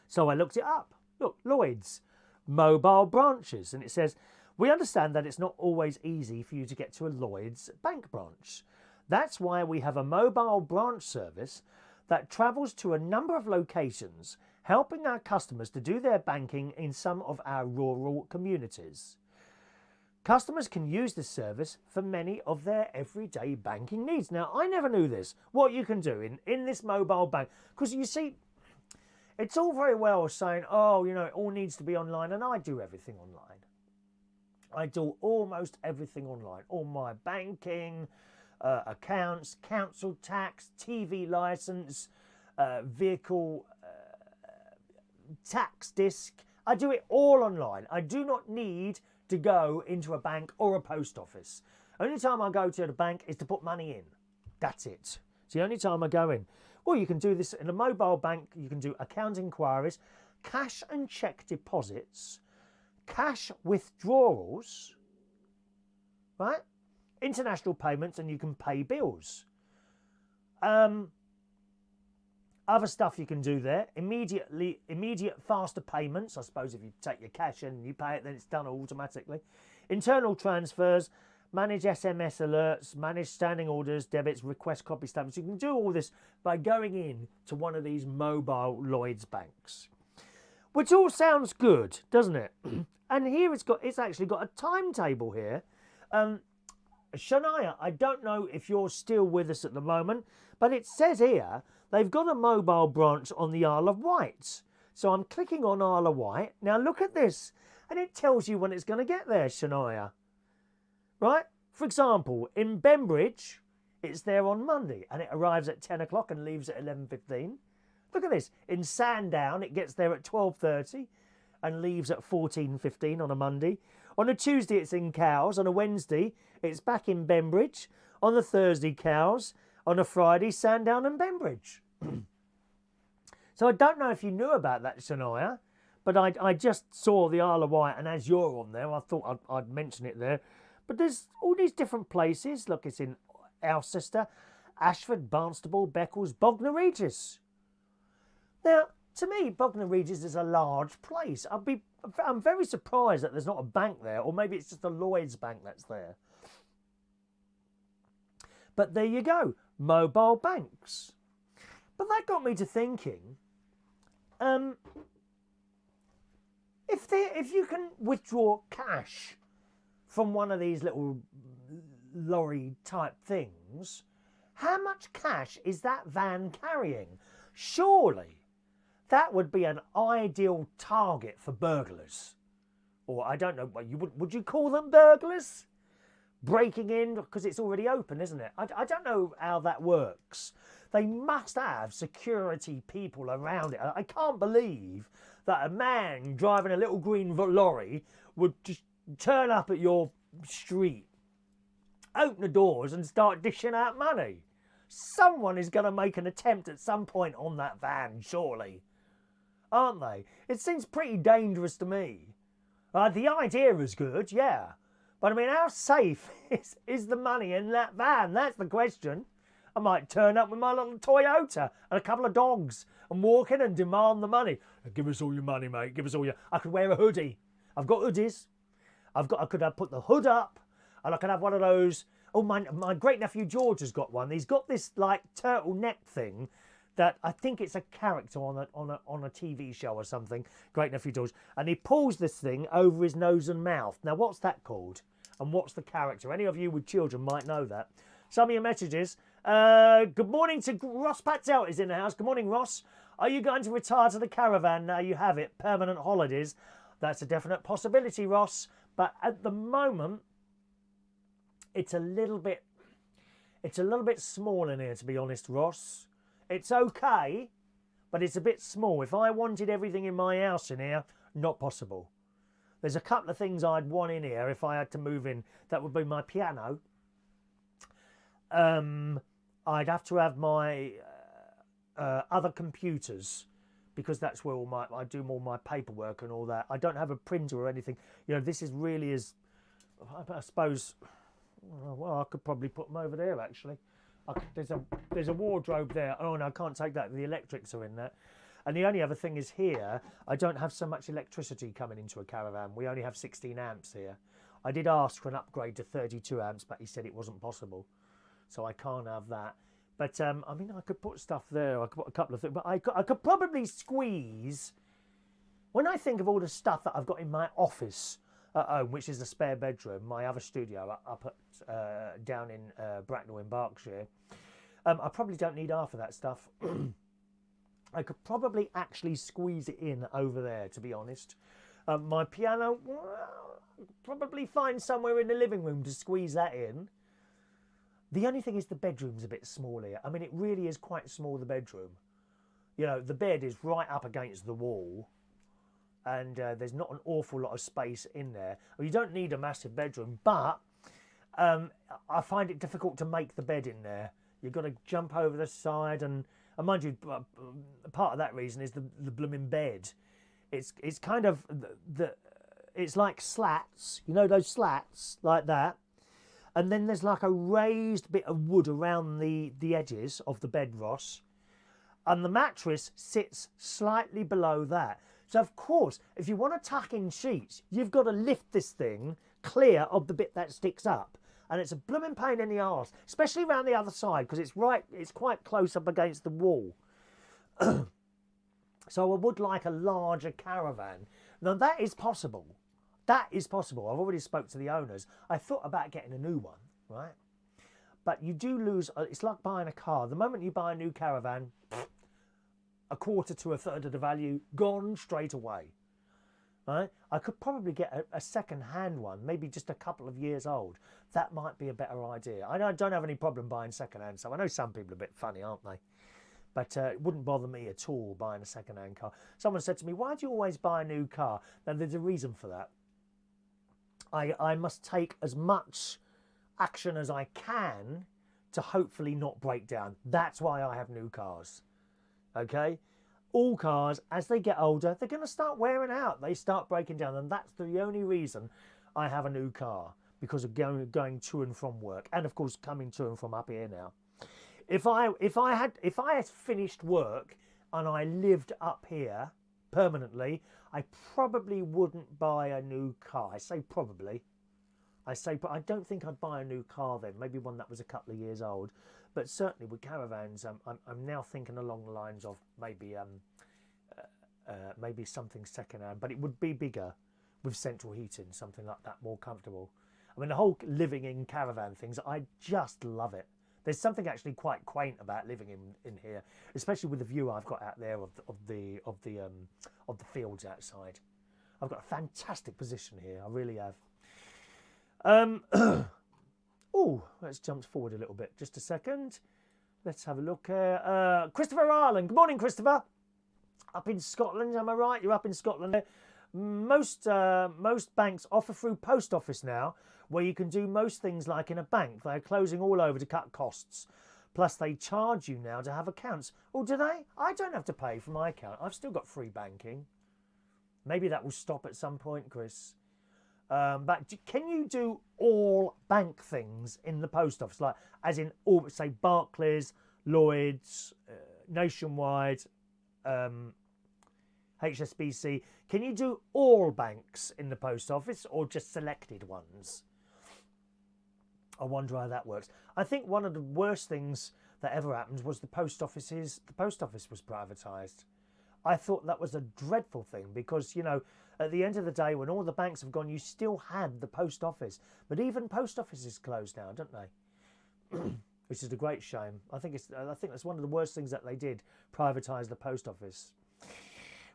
So I looked it up. Look, Lloyds, mobile branches. And it says, we understand that it's not always easy for you to get to a Lloyds Bank branch. That's why we have a mobile branch service that travels to a number of locations, helping our customers to do their banking in some of our rural communities. Customers can use this service for many of their everyday banking needs. Now, I never knew this, what you can do in this mobile bank. Because you see, it's all very well saying, oh, you know, it all needs to be online, and I do everything online. I do almost everything online. All my banking, accounts, council tax, TV licence, vehicle tax disc. I do it all online. I do not need to go into a bank or a post office. Only time I go to the bank is to put money in. That's it. It's the only time I go in. Well, you can do this in a mobile bank. You can do account inquiries, cash and cheque deposits, cash withdrawals, right? International payments, and you can pay bills. Other stuff you can do there, immediate faster payments. I suppose if you take your cash in and you pay it, then it's done automatically. Internal transfers, manage SMS alerts, manage standing orders, debits, request copy statements. You can do all this by going in to one of these mobile Lloyds banks, which all sounds good, doesn't it? And here it's actually got a timetable here. Shania, I don't know if you're still with us at the moment, but it says here they've got a mobile branch on the Isle of Wight. So I'm clicking on Isle of Wight. Now look at this, and it tells you when it's going to get there, Shania. Right? For example, in Bembridge, it's there on Monday, and it arrives at 10 o'clock and leaves at 11:15. Look at this. In Sandown, it gets there at 12:30 and leaves at 14:15 on a Monday. On a Tuesday, it's in Cowes. On a Wednesday, it's back in Bembridge. On the Thursday, Cowes. On a Friday, Sandown and Bembridge. So I don't know if you knew about that, Shania, but I just saw the Isle of Wight, and as you're on there, I thought I'd mention it there. But there's all these different places. Look, it's in Alcester, Ashford, Barnstaple, Beccles, Bognor Regis. Now, to me, Bognor Regis is a large place. I'm very surprised that there's not a bank there, or maybe it's just a Lloyds bank that's there. But there you go, mobile banks. But that got me to thinking, if you can withdraw cash from one of these little lorry type things, how much cash is that van carrying? Surely that would be an ideal target for burglars. Or I don't know, would you call them burglars? Breaking in, because it's already open, isn't it? I don't know how that works. They must have security people around it. I can't believe that a man driving a little green lorry would just turn up at your street, open the doors and start dishing out money. Someone is going to make an attempt at some point on that van, surely. Aren't they? It seems pretty dangerous to me. The idea is good, yeah. But I mean, how safe is the money in that van? That's the question. I might turn up with my little Toyota and a couple of dogs and walk in and demand the money. Give us all your money, mate. Give us all your... I could wear a hoodie. I've got hoodies. I could have put the hood up, and I could have one of those... Oh, my great-nephew George has got one. He's got this, like, turtleneck thing that I think it's a character on a TV show or something. Great-nephew George. And he pulls this thing over his nose and mouth. Now, what's that called? And what's the character? Any of you with children might know that. Some of your messages. Good morning to Ross Patel is in the house. Good morning, Ross. Are you going to retire to the caravan now you have it? Permanent holidays. That's a definite possibility, Ross. But at the moment, it's a little bit small in here, to be honest, Ross. It's okay, but it's a bit small. If I wanted everything in my house in here, not possible. There's a couple of things I'd want in here if I had to move in. That would be my piano. I'd have to have my other computers, because that's where I do all my paperwork and all that. I don't have a printer or anything. You know, this is really I suppose. Well, I could probably put them over there actually. There's a wardrobe there. Oh no, I can't take that. The electrics are in there. And the only other thing is here, I don't have so much electricity coming into a caravan. We only have 16 amps here. I did ask for an upgrade to 32 amps, but he said it wasn't possible. So I can't have that. But, I mean, I could put stuff there. I could put a couple of things. But I could probably squeeze... When I think of all the stuff that I've got in my office at home, which is the spare bedroom, my other studio up at down in Bracknell in Berkshire. I probably don't need half of that stuff. I could probably actually squeeze it in over there, to be honest. My piano, well, probably find somewhere in the living room to squeeze that in. The only thing is the bedroom's a bit small here. I mean, it really is quite small, the bedroom. You know, the bed is right up against the wall, and there's not an awful lot of space in there. Well, you don't need a massive bedroom, but I find it difficult to make the bed in there. You've got to jump over the side, and mind you, part of that reason is the blooming bed. It's kind of it's like slats, you know, those slats like that, and then there's like a raised bit of wood around the edges of the bed, Ross, and the mattress sits slightly below that. So of course, if you want to tuck in sheets, you've got to lift this thing clear of the bit that sticks up. And it's a blooming pain in the arse, especially around the other side, because it's quite close up against the wall. So I would like a larger caravan. Now that is possible. That is possible. I've already spoke to the owners. I thought about getting a new one, right? But you do lose, it's like buying a car. The moment you buy a new caravan, a quarter to a third of the value gone straight away. Right? I could probably get a second-hand one, maybe just a couple of years old. That might be a better idea. I don't have any problem buying second-hand stuff. I know some people are a bit funny, aren't they? But it wouldn't bother me at all buying a second-hand car. Someone said to me, why do you always buy a new car? Now, there's a reason for that. I must take as much action as I can to hopefully not break down. That's why I have new cars. Okay? All cars, as they get older, they're going to start wearing out. They start breaking down, and that's the only reason I have a new car, because of going to and from work, and of course coming to and from up here now. If I had finished work and I lived up here permanently, I probably wouldn't buy a new car. I say probably. But I don't think I'd buy a new car then. Maybe one that was a couple of years old. But certainly with caravans, I'm now thinking along the lines of maybe something second-hand, but it would be bigger with central heating, something like that, more comfortable. I mean, the whole living in caravan things, I just love it. There's something actually quite quaint about living in here, especially with the view I've got out there of the fields outside. I've got a fantastic position here. I really have. Oh, let's jump forward a little bit. Just a second. Let's have a look here. Christopher Ireland. Good morning, Christopher. Up in Scotland, am I right? You're up in Scotland. Most banks offer through post office now, where you can do most things like in a bank. They're closing all over to cut costs. Plus, they charge you now to have accounts. Oh, do they? I don't have to pay for my account. I've still got free banking. Maybe that will stop at some point, Chris. But can you do all bank things in the post office? Like, as in, all, say, Barclays, Lloyds, Nationwide, HSBC. Can you do all banks in the post office or just selected ones? I wonder how that works. I think one of the worst things that ever happened was the post office was privatised. I thought that was a dreadful thing because, you know, at the end of the day, when all the banks have gone, you still had the post office. But even post offices closed now, don't they? Which is a great shame. I think that's one of the worst things that they did, privatise the post office.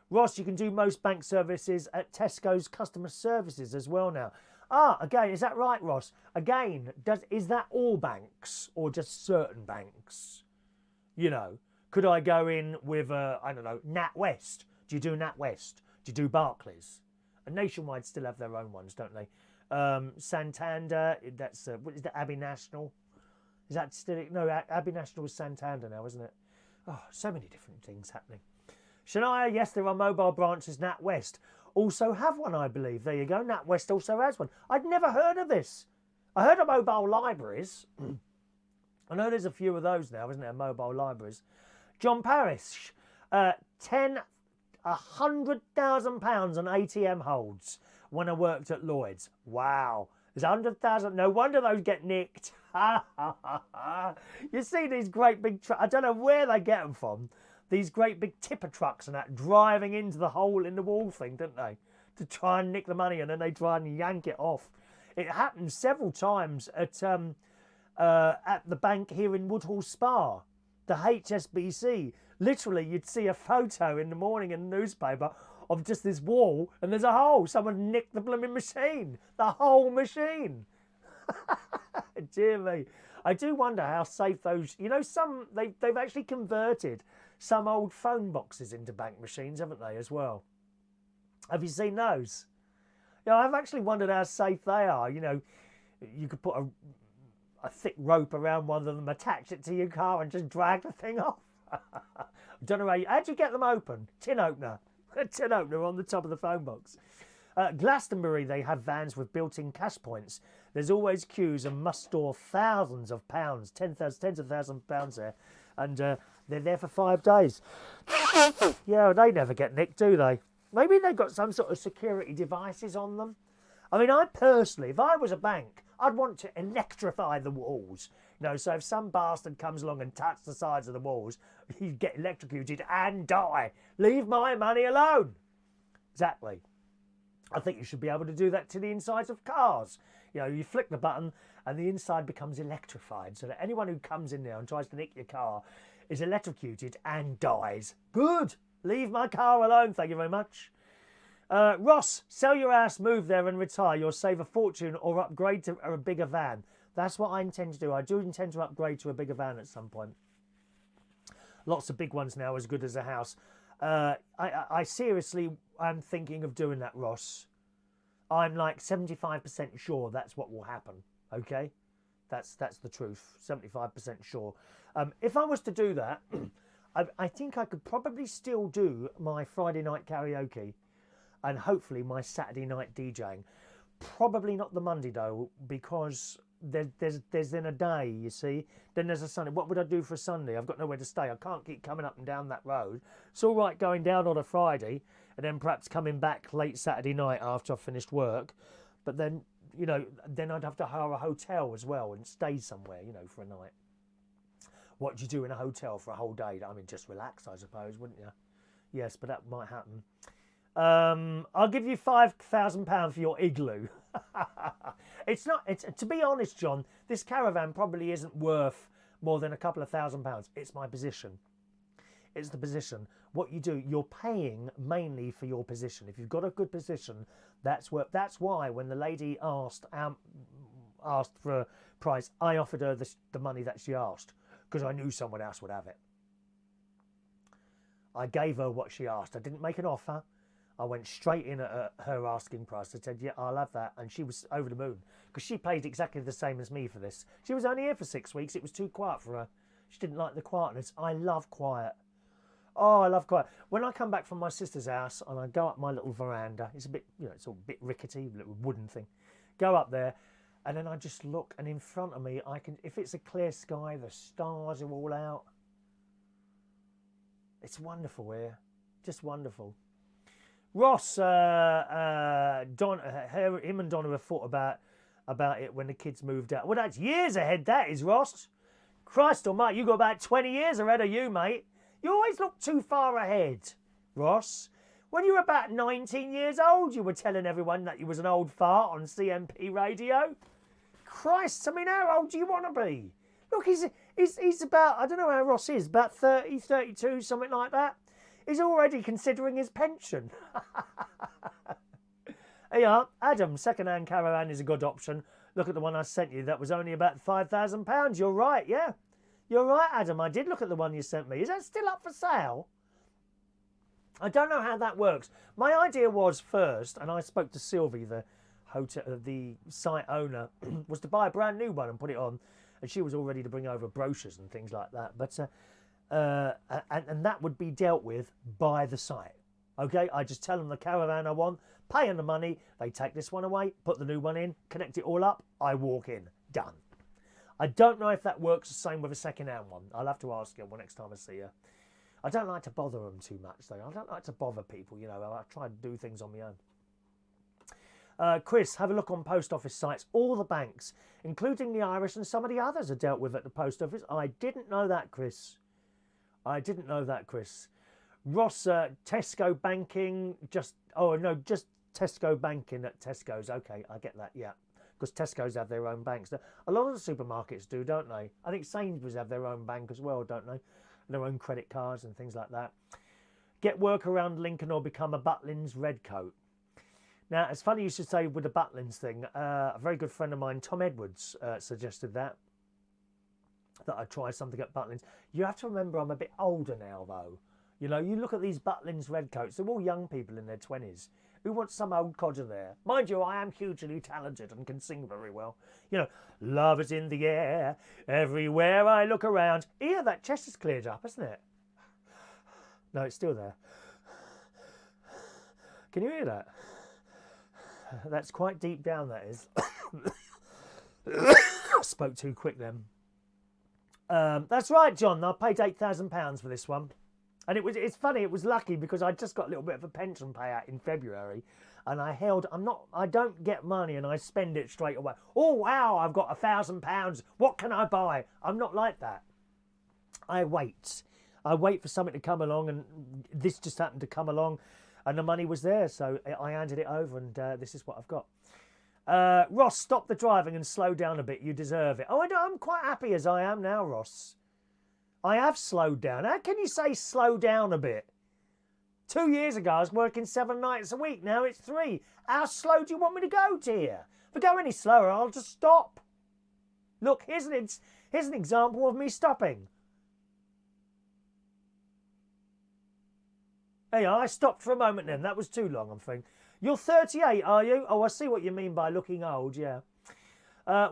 Ross, you can do most bank services at Tesco's customer services as well now. Ah, again, is that right, Ross? Again, is that all banks or just certain banks? You know, could I go in with, I don't know, NatWest? Do you do NatWest? Do you do Barclays? And Nationwide still have their own ones, don't they? Santander, that's, what is that, Abbey National? Is that still, no, Abbey National is Santander now, isn't it? Oh, so many different things happening. Shania, yes, there are mobile branches. NatWest also have one, I believe. There you go. NatWest also has one. I'd never heard of this. I heard of mobile libraries. I know there's a few of those now, isn't there? Mobile libraries. John Parrish, £100,000 on ATM holds when I worked at Lloyd's. Wow. There's 100,000. No wonder those get nicked. You see these great big trucks. I don't know where they get them from. These great big tipper trucks and that driving into the hole in the wall thing, don't they? to try and nick the money, and then they try and yank it off. It happened several times at the bank here in Woodhall Spa, the HSBC. Literally, you'd see a photo in the morning in the newspaper of just this wall, and there's a hole. Someone nicked the blooming machine, the whole machine. Dear me. I do wonder how safe those, you know, they've actually converted some old phone boxes into bank machines, haven't they, as well? Have you seen those? You know, I've actually wondered how safe they are. You know, you could put a thick rope around one of them, attach it to your car and just drag the thing off. I don't know how'd you get them open? Tin opener. A tin opener on the top of the phone box. Glastonbury, they have vans with built-in cash points. There's always queues and must store thousands of pounds, tens of thousands of pounds there. And they're there for 5 days. Yeah, they never get nicked, do they? Maybe they've got some sort of security devices on them. I mean, I personally, if I was a bank, I'd want to electrify the walls. You know, so if some bastard comes along and taps the sides of the walls, you get electrocuted and die. Leave my money alone. Exactly. I think you should be able to do that to the insides of cars. You know, you flick the button and the inside becomes electrified so that anyone who comes in there and tries to nick your car is electrocuted and dies. Good. Leave my car alone, thank you very much. Ross, sell your house, move there and retire. You'll save a fortune or upgrade to a bigger van. That's what I intend to do. I do intend to upgrade to a bigger van at some point. Lots of big ones now, as good as a house. I seriously am thinking of doing that, Ross. I'm like 75% sure that's what will happen, okay? That's the truth, 75% sure. If I was to do that, I think I could probably still do my Friday night karaoke and hopefully my Saturday night DJing. Probably not the Monday, though, because there's then a day, you see. Then there's a Sunday. What would I do for a Sunday? I've got nowhere to stay. I can't keep coming up and down that road. It's all right going down on a Friday and then perhaps coming back late Saturday night after I've finished work. But then, you know, then I'd have to hire a hotel as well and stay somewhere, you know, for a night. What do you do in a hotel for a whole day? I mean, just relax, I suppose, wouldn't you? Yes, but that might happen. I'll give you £5,000 for your igloo. It's not. To be honest, John, this caravan probably isn't worth more than a couple of £1,000s. It's my position. It's the position. What you do, you're paying mainly for your position. If you've got a good position, that's why when the lady asked for a price, I offered her the money that she asked because I knew someone else would have it. I gave her what she asked. I didn't make an offer. I went straight in at her asking price. I said, yeah, I'll have that. And she was over the moon because she paid exactly the same as me for this. She was only here for 6 weeks. It was too quiet for her. She didn't like the quietness. I love quiet. Oh, I love quiet. When I come back from my sister's house and I go up my little veranda, it's a bit, you know, it's all a bit rickety, little wooden thing. Go up there and then I just look and in front of me, I can, if it's a clear sky, the stars are all out. It's wonderful here. Just wonderful. Ross, him and Donna have thought about it when the kids moved out. Well, that's years ahead, that is, Ross. Christ almighty, you got about 20 years ahead of you, mate. You always look too far ahead, Ross. When you were about 19 years old, you were telling everyone that you was an old fart on CMP radio. Christ, I mean, how old do you want to be? Look, he's about, I don't know how Ross is, about 30, 32, something like that. He's already considering his pension. Here you are, Adam, second-hand caravan is a good option. Look at the one I sent you. That was only about £5,000. You're right, yeah. You're right, Adam. I did look at the one you sent me. Is that still up for sale? I don't know how that works. My idea was first, and I spoke to Sylvie, the site owner, was to buy a brand new one and put it on. And she was all ready to bring over brochures and things like that. But and that would be dealt with by the site. Okay, I just tell them the caravan I want, pay them the money, they take this one away, put the new one in, connect it all up, I walk in, done. I don't know if that works the same with a second-hand one. I'll have to ask her next time I see her. I don't like to bother them too much, though. I don't like to bother people, you know. I try to do things on my own. Chris, have a look on post office sites. All the banks, including the Irish and some of the others, are dealt with at the post office. I didn't know that, Chris. I didn't know that, Chris. Ross, Tesco banking, just Tesco banking at Tesco's. Okay, I get that, yeah. Because Tesco's have their own banks. A lot of the supermarkets do, don't they? I think Sainsbury's have their own bank as well, don't they? Their own credit cards and things like that. Get work around Lincoln or become a Butlins redcoat. Now, it's funny you should say with the Butlins thing. A very good friend of mine, Tom Edwards, suggested that I try something at Butlins. You have to remember I'm a bit older now, though. You know, you look at these Butlins redcoats, they're all young people in their 20s. Who wants some old codger there? Mind you, I am hugely talented and can sing very well. You know, love is in the air, everywhere I look around. Yeah, that chest has cleared up, hasn't it? No, it's still there. Can you hear that? That's quite deep down, that is. Spoke too quick then. That's right, John. I paid £8,000 for this one. And it's funny, it was lucky because I just got a little bit of a pension payout in February and I don't get money and I spend it straight away. Oh, wow, I've got £1,000. What can I buy? I'm not like that. I wait. I wait for something to come along and this just happened to come along and the money was there. So I handed it over and this is what I've got. Ross, stop the driving and slow down a bit. You deserve it. Oh, I'm quite happy as I am now, Ross. I have slowed down. How can you say slow down a bit? 2 years ago, I was working 7 nights a week. Now it's 3. How slow do you want me to go, dear? If I go any slower, I'll just stop. Look, here's an example of me stopping. Hey, I stopped for a moment then. That was too long, I'm thinking. You're 38, are you? Oh, I see what you mean by looking old, yeah.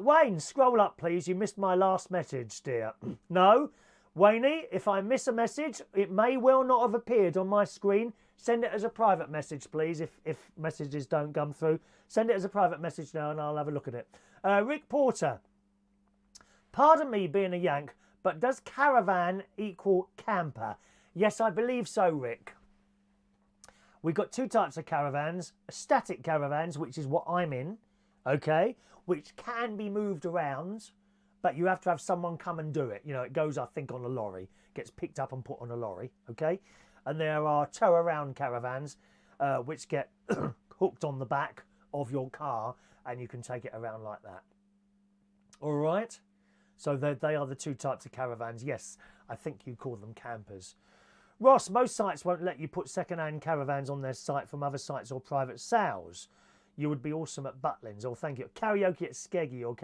Wayne, scroll up, please. You missed my last message, dear. No. Wayne, if I miss a message, it may well not have appeared on my screen. Send it as a private message, please, if messages don't come through. Send it as a private message now and I'll have a look at it. Rick Porter. Pardon me being a Yank, but does caravan equal camper? Yes, I believe so, Rick. We've got 2 types of caravans. Static caravans, which is what I'm in, okay, which can be moved around. But you have to have someone come and do it. You know, it goes, I think, on a lorry. Gets picked up and put on a lorry, okay? And there are tow-around caravans, which get hooked on the back of your car, and you can take it around like that. All right? So they are the 2 types of caravans. Yes, I think you call them campers. Ross, most sites won't let you put second-hand caravans on their site from other sites or private sales. You would be awesome at Butlins. Oh, thank you. Karaoke at Skeggy or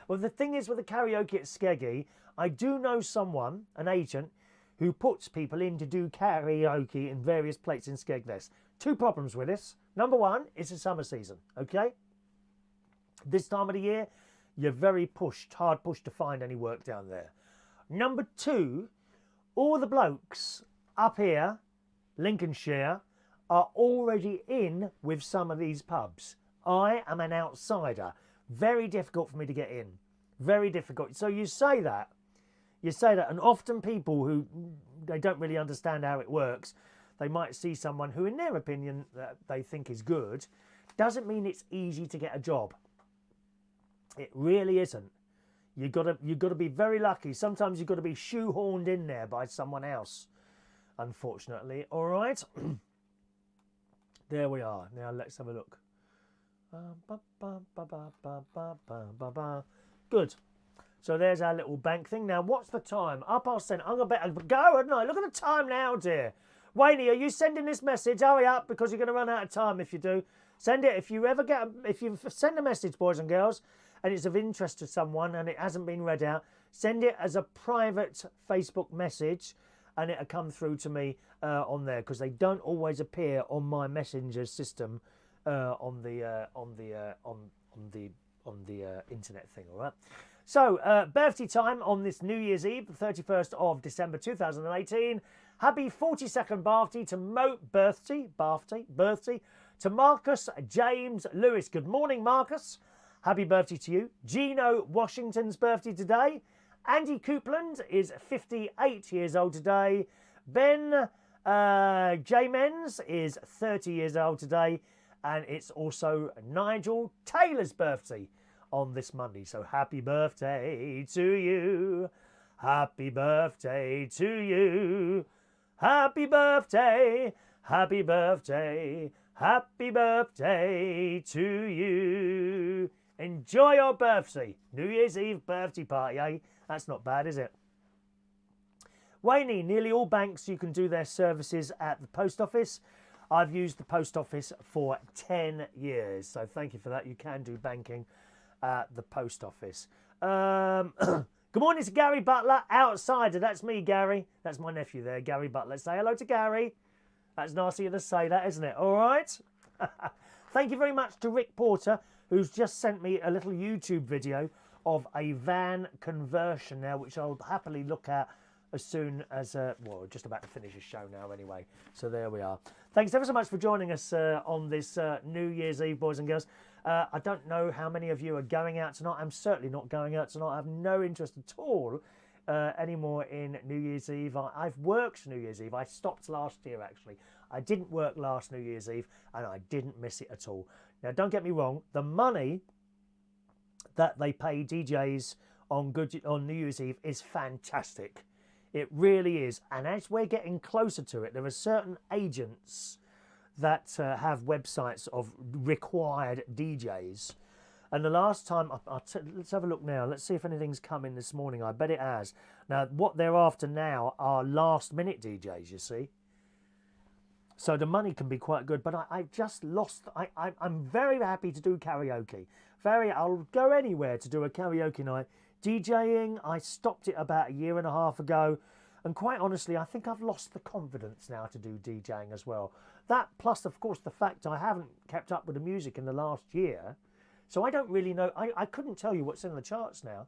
Well, the thing is with the karaoke at Skeggy, I do know someone, an agent, who puts people in to do karaoke in various places in Skegness. 2 problems with this. Number 1, it's a summer season, okay? This time of the year, you're very hard pushed to find any work down there. Number 2, all the blokes up here, Lincolnshire, are already in with some of these pubs. I am an outsider. Very difficult for me to get in. Very difficult. So you say that, and often people who they don't really understand how it works, they might see someone who, in their opinion, that they think is good, doesn't mean it's easy to get a job. It really isn't. You've got to be very lucky. Sometimes you've got to be shoehorned in there by someone else, unfortunately. All right. There we are. Now let's have a look. Good. So there's our little bank thing. Now what's the time? 10:30. I'm gonna better go, hadn't I? Look at the time now, dear. Wayne, are you sending this message? Hurry up, because you're going to run out of time if you do. Send it. If you send a message, boys and girls, and it's of interest to someone and it hasn't been read out, send it as a private Facebook message, and it'll come through to me on there, because they don't always appear on my messenger system on the internet thing. All right. So birthday time on this New Year's Eve, the 31st of December 2018. Happy 42nd birthday to Marcus James Lewis. Good morning, Marcus. Happy birthday to you. Geno Washington's birthday today. Andy Coupland is 58 years old today. Ben J-Mens is 30 years old today. And it's also Nigel Taylor's birthday on this Monday. So happy birthday to you. Happy birthday to you. Happy birthday. Happy birthday. Happy birthday to you. Enjoy your birthday. New Year's Eve birthday party, eh? That's not bad, is it? Wayne, nearly all banks you can do their services at the post office. I've used the post office for 10 years, so thank you for that. You can do banking at the post office. Good morning to Gary Butler, outsider. That's me, Gary. That's my nephew there, Gary Butler. Say hello to Gary. That's nice of you to say that, isn't it? All right. Thank you very much to Rick Porter, who's just sent me a little YouTube video of a van conversion now, which I'll happily look at as soon as, well, we're just about to finish a show now anyway. So there we are. Thanks ever so much for joining us on this New Year's Eve, boys and girls. I don't know how many of you are going out tonight. I'm certainly not going out tonight. I have no interest at all anymore in New Year's Eve. I've worked New Year's Eve. I stopped last year, actually. I didn't work last New Year's Eve, and I didn't miss it at all. Now, don't get me wrong. The money that they pay DJs on New Year's Eve is fantastic. It really is. And as we're getting closer to it, there are certain agents that have websites of required DJs. And the last time, let's have a look now. Let's see if anything's come in this morning. I bet it has. Now, what they're after now are last-minute DJs, you see. So the money can be quite good. But I've just lost... I'm very happy to do karaoke. I'll go anywhere to do a karaoke night. DJing, I stopped it about 1.5 years ago. And quite honestly, I think I've lost the confidence now to do DJing as well. That plus, of course, the fact I haven't kept up with the music in the last year. So I don't really know. I couldn't tell you what's in the charts now.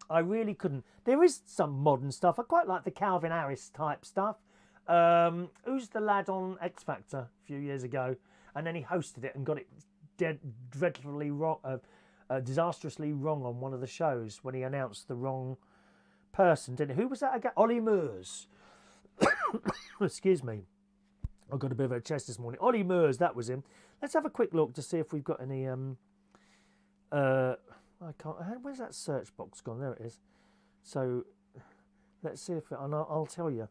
I really couldn't. There is some modern stuff. I quite like the Calvin Harris type stuff. Who's the lad on X Factor a few years ago? And then he hosted it and got it dreadfully wrong, disastrously wrong on one of the shows when he announced the wrong person, didn't he? Who was that again? Ollie Murs. Excuse me. I've got a bit of a chest this morning. Ollie Murs, that was him. Let's have a quick look to see if we've got any... I can't... Where's that search box gone? There it is. So, let's see if... And I'll tell you.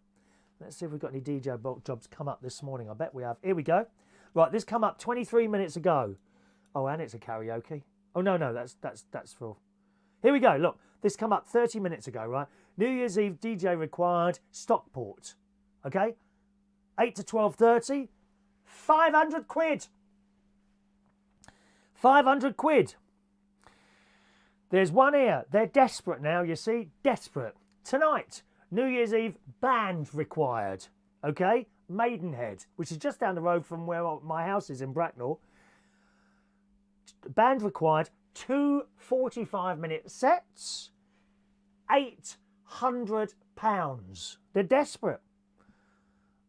Let's see if we've got any DJ jobs come up this morning. I bet we have. Here we go. Right, this come up 23 minutes ago. Oh, and it's a karaoke. Oh, no, that's for... Here we go. Look, this come up 30 minutes ago, right? New Year's Eve DJ required, Stockport. Okay? 8 to 12:30. 500 quid. 500 quid. There's one here. They're desperate now, you see. Desperate. Tonight, New Year's Eve, band required. Okay? Maidenhead, which is just down the road from where my house is in Bracknell. Band required. 2 45-minute sets. £800. They're desperate.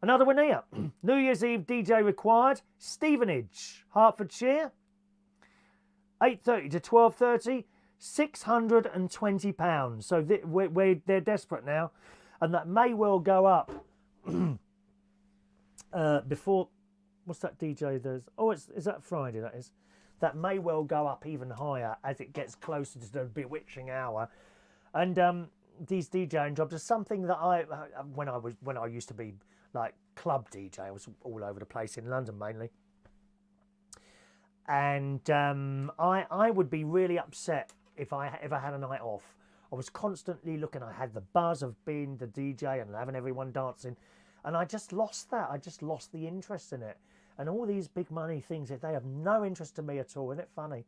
Another one here. New Year's Eve DJ required. Stevenage, Hertfordshire. 8:30 to 12:30. £620. So they're desperate now. And that may well go up before... What's that DJ there's? Oh, is that Friday, that is? That may well go up even higher as it gets closer to the bewitching hour. And these DJing jobs are something that when I used to be like club DJ, I was all over the place in London mainly. And I would be really upset if I ever had a night off. I was constantly looking. I had the buzz of being the DJ and having everyone dancing. And I just lost that. I just lost the interest in it. And all these big money things, they have no interest to me at all. Isn't it funny?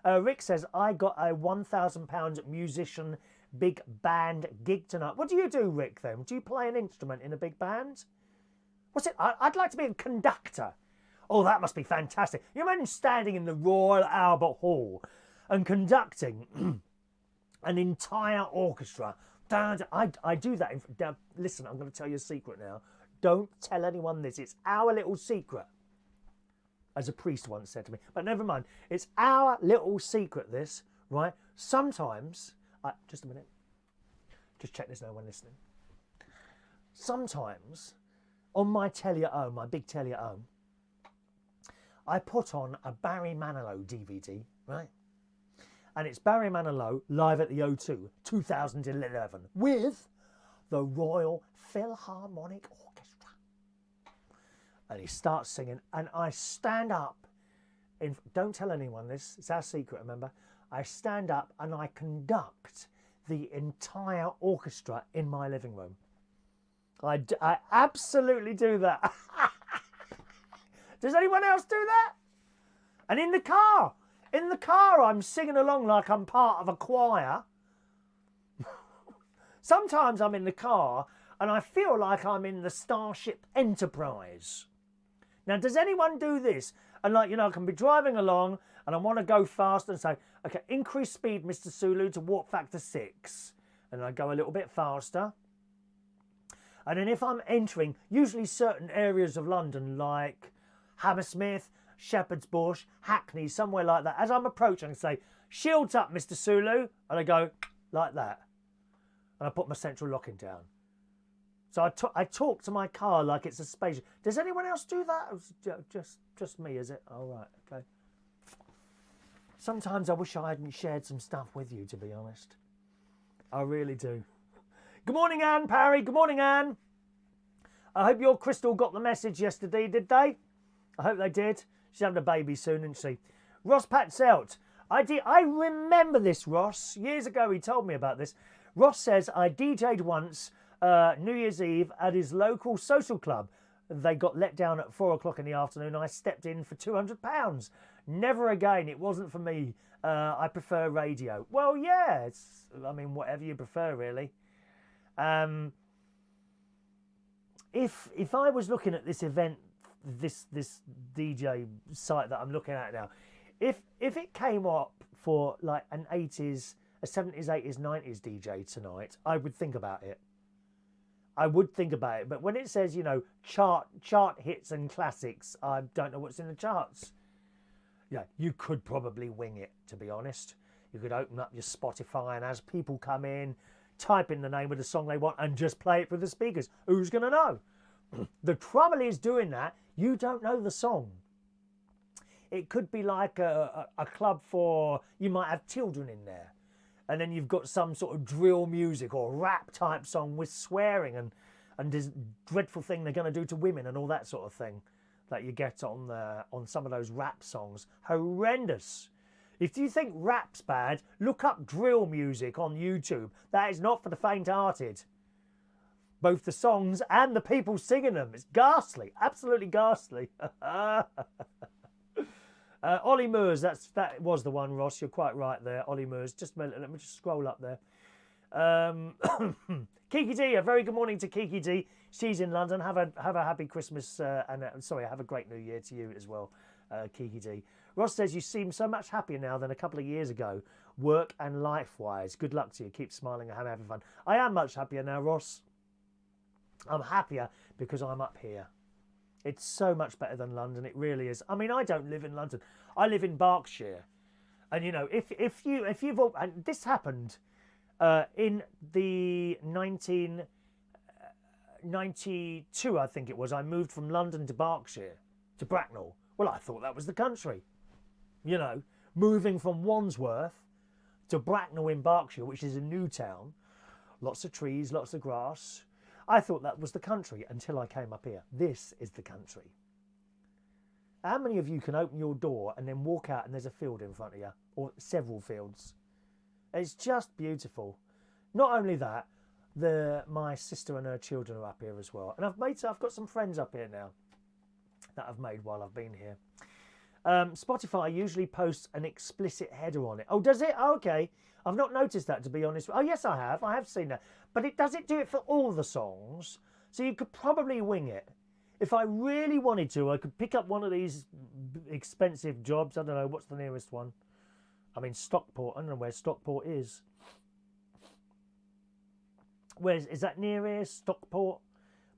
Rick says, I got a £1,000 musician big band gig tonight. What do you do, Rick, then? Do you play an instrument in a big band? What's it? I'd like to be a conductor. Oh, that must be fantastic. You imagine standing in the Royal Albert Hall and conducting an entire orchestra. I do that. Listen, I'm going to tell you a secret now. Don't tell anyone this. It's our little secret. As a priest once said to me. But never mind. It's our little secret, this, right? Sometimes... just a minute. Just check there's no one listening. Sometimes, on my telly at home, my big telly at home, I put on a Barry Manilow DVD, right? And it's Barry Manilow live at the O2, 2011, with the Royal Philharmonic Orchestra. And he starts singing, and I stand up. Don't tell anyone this, it's our secret, remember? I stand up and I conduct the entire orchestra in my living room. I absolutely do that. Does anyone else do that? And in the car, I'm singing along like I'm part of a choir. Sometimes I'm in the car and I feel like I'm in the Starship Enterprise. Now, does anyone do this? And like, I can be driving along and I want to go fast and say, okay, increase speed, Mr. Sulu, to warp factor 6. And I go a little bit faster. And then if I'm entering usually certain areas of London like Hammersmith, Shepherd's Bush, Hackney, somewhere like that, as I'm approaching, I say, shields up, Mr. Sulu. And I go like that. And I put my central locking down. So I talk to my car like it's a spaceship. Does anyone else do that? Just me, is it? All right, okay. Sometimes I wish I hadn't shared some stuff with you, to be honest. I really do. Good morning, Anne Parry. Good morning, Anne. I hope your Crystal got the message yesterday, did they? I hope they did. She's having a baby soon, isn't she? Ross Patzelt. I remember this, Ross. Years ago, he told me about this. Ross says, I DJ'd once New Year's Eve at his local social club. They got let down at 4 o'clock in the afternoon. I stepped in for £200. Never again. It wasn't for me. I prefer radio. Well, yeah. Whatever you prefer, really. If I was looking at this event, this DJ site that I'm looking at now, if it came up for like a 70s, 80s, 90s DJ tonight, I would think about it. But when it says, chart hits and classics, I don't know what's in the charts. Yeah, you could probably wing it, to be honest. You could open up your Spotify and as people come in, type in the name of the song they want and just play it for the speakers. Who's going to know? The trouble is doing that, you don't know the song. It could be like a club for, you might have children in there. And then you've got some sort of drill music or rap type song with swearing and this dreadful thing they're going to do to women and all that sort of thing that you get on some of those rap songs. Horrendous. If you think rap's bad, look up drill music on YouTube. That is not for the faint-hearted. Both the songs and the people singing them. It's ghastly. Absolutely ghastly. Ollie Moores, that was the one, Ross. You're quite right there. Ollie Moores. Let me just scroll up there. Kiki D, a very good morning to Kiki D. She's in London. Have a happy Christmas have a great New Year to you as well, Kiki D. Ross says you seem so much happier now than a couple of years ago, work and life-wise. Good luck to you. Keep smiling and having fun. I am much happier now, Ross. I'm happier because I'm up here. It's so much better than London. It really is. I don't live in London. I live in Berkshire. And, if you've... And this happened in the 1992, I think it was. I moved from London to Berkshire, to Bracknell. Well, I thought that was the country. Moving from Wandsworth to Bracknell in Berkshire, which is a new town. Lots of trees, lots of grass. I thought that was the country until I came up here. This is the country. How many of you can open your door and then walk out and there's a field in front of you? Or several fields. It's just beautiful. Not only that, my sister and her children are up here as well. And I've got some friends up here now that I've made while I've been here. Spotify usually posts an explicit header on it. Oh, does it? Oh, okay. I've not noticed that, to be honest. Oh, yes, I have. I have seen that. But does it do it for all the songs? So you could probably wing it. If I really wanted to, I could pick up one of these expensive jobs. I don't know. What's the nearest one? Stockport. I don't know where Stockport is. Is that near here? Stockport?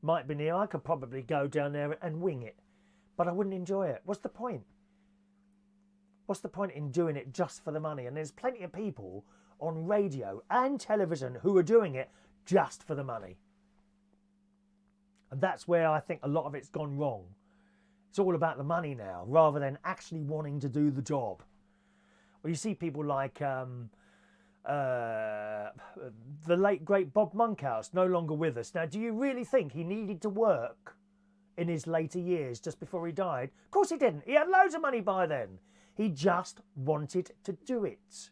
Might be near. I could probably go down there and wing it. But I wouldn't enjoy it. What's the point? What's the point in doing it just for the money? And there's plenty of people on radio and television who are doing it just for the money. And that's where I think a lot of it's gone wrong. It's all about the money now, rather than actually wanting to do the job. Well, you see people like the late, great Bob Monkhouse, no longer with us. Now, do you really think he needed to work in his later years, just before he died? Of course he didn't. He had loads of money by then. He just wanted to do it.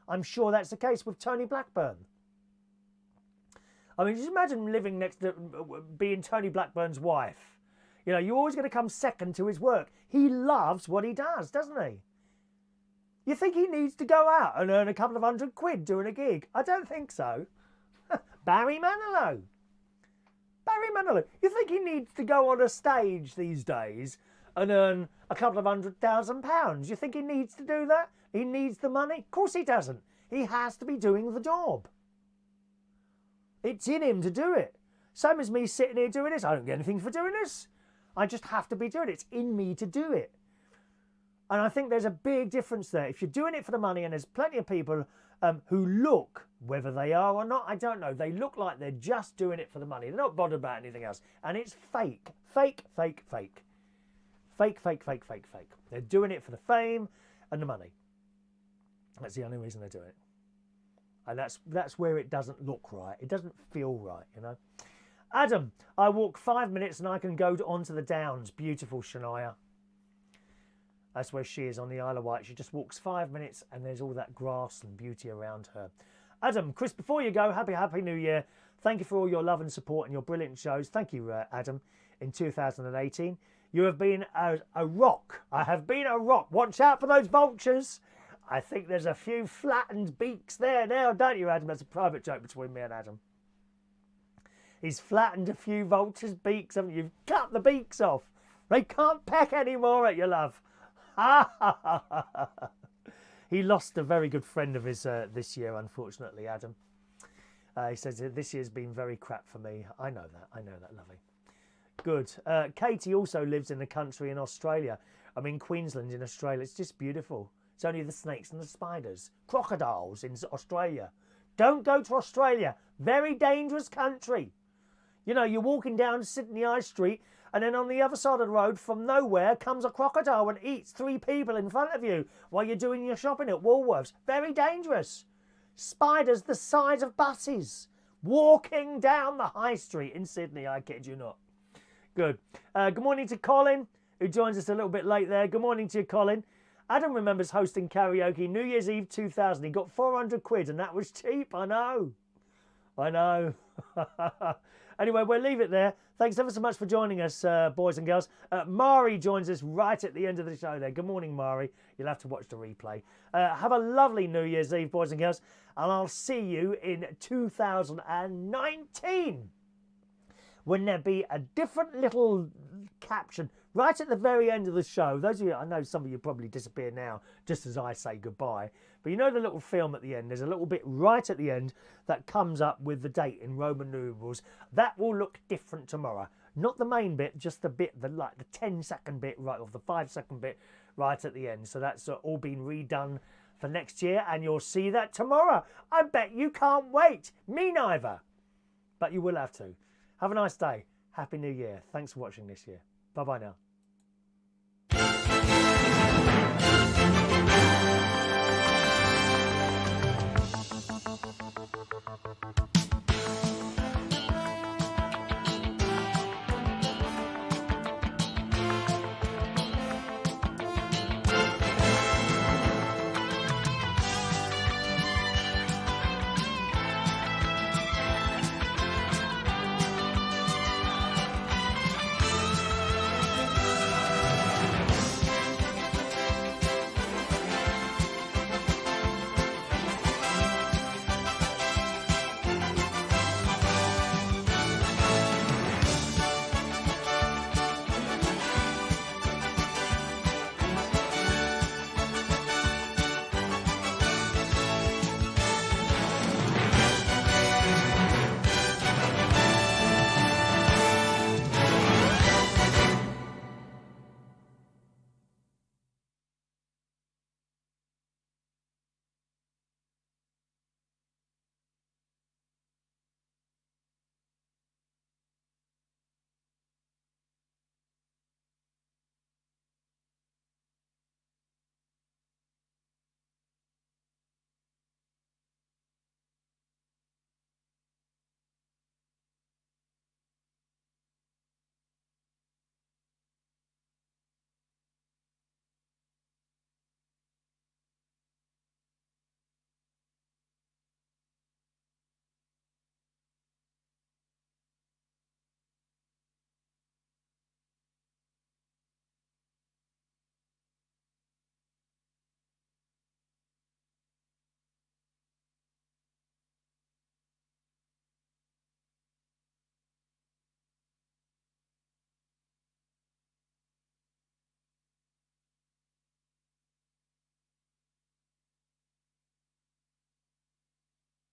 I'm sure that's the case with Tony Blackburn. I mean, just imagine living next to, being Tony Blackburn's wife. You know, you're always going to come second to his work. He loves what he does, doesn't he? You think he needs to go out and earn a couple of £100 doing a gig? I don't think so. Barry Manilow. Barry Manilow. You think he needs to go on a stage these days and earn a couple of £100,000? You think he needs to do that? He needs the money? Of course he doesn't. He has to be doing the job. It's in him to do it. Same as me sitting here doing this. I don't get anything for doing this. I just have to be doing it. It's in me to do it. And I think there's a big difference there. If you're doing it for the money, and there's plenty of people who look, whether they are or not, I don't know, they look like they're just doing it for the money. They're not bothered about anything else. And it's fake. Fake, fake, fake. Fake, fake, fake, fake, fake. They're doing it for the fame and the money. That's the only reason they do it. And that's where it doesn't look right. It doesn't feel right, you know. Adam, I walk 5 minutes and I can go onto the Downs. Beautiful, Shania. That's where she is, on the Isle of Wight. She just walks 5 minutes and there's all that grass and beauty around her. Adam, Chris, before you go, happy New Year. Thank you for all your love and support and your brilliant shows. Thank you, Adam, in 2018. You have been a rock. I have been a rock. Watch out for those vultures. I think there's a few flattened beaks there now, don't you, Adam? That's a private joke between me and Adam. He's flattened a few vultures' beaks, haven't you? You've cut the beaks off. They can't peck anymore at you, love. He lost a very good friend of his this year, unfortunately, Adam. He says this year's been very crap for me. I know that, lovely. Good. Katie also lives in the country in Australia. I'm in Queensland in Australia. It's just beautiful. It's only the snakes and the spiders. Crocodiles in Australia. Don't go to Australia. Very dangerous country. You know, you're walking down Sydney High Street and then on the other side of the road from nowhere comes a crocodile and eats 3 people in front of you while you're doing your shopping at Woolworths. Very dangerous. Spiders the size of buses walking down the high street in Sydney. I kid you not. Good. Good morning to Colin, who joins us a little bit late there. Good morning to you, Colin. Adam remembers hosting karaoke New Year's Eve 2000. He got £400 and that was cheap. I know. Anyway, we'll leave it there. Thanks ever so much for joining us, boys and girls. Mari joins us right at the end of the show there. Good morning, Mari. You'll have to watch the replay. Have a lovely New Year's Eve, boys and girls. And I'll see you in 2019. When there be a different little caption right at the very end of the show. Those of you, I know some of you probably disappear now just as I say goodbye. But you know the little film at the end? There's a little bit right at the end that comes up with the date in Roman numerals. That will look different tomorrow. Not the main bit, just the bit, the 10-second bit, right, or the 5-second bit right at the end. So that's all been redone for next year, and you'll see that tomorrow. I bet you can't wait. Me neither. But you will have to. Have a nice day. Happy New Year. Thanks for watching this year. Bye-bye now.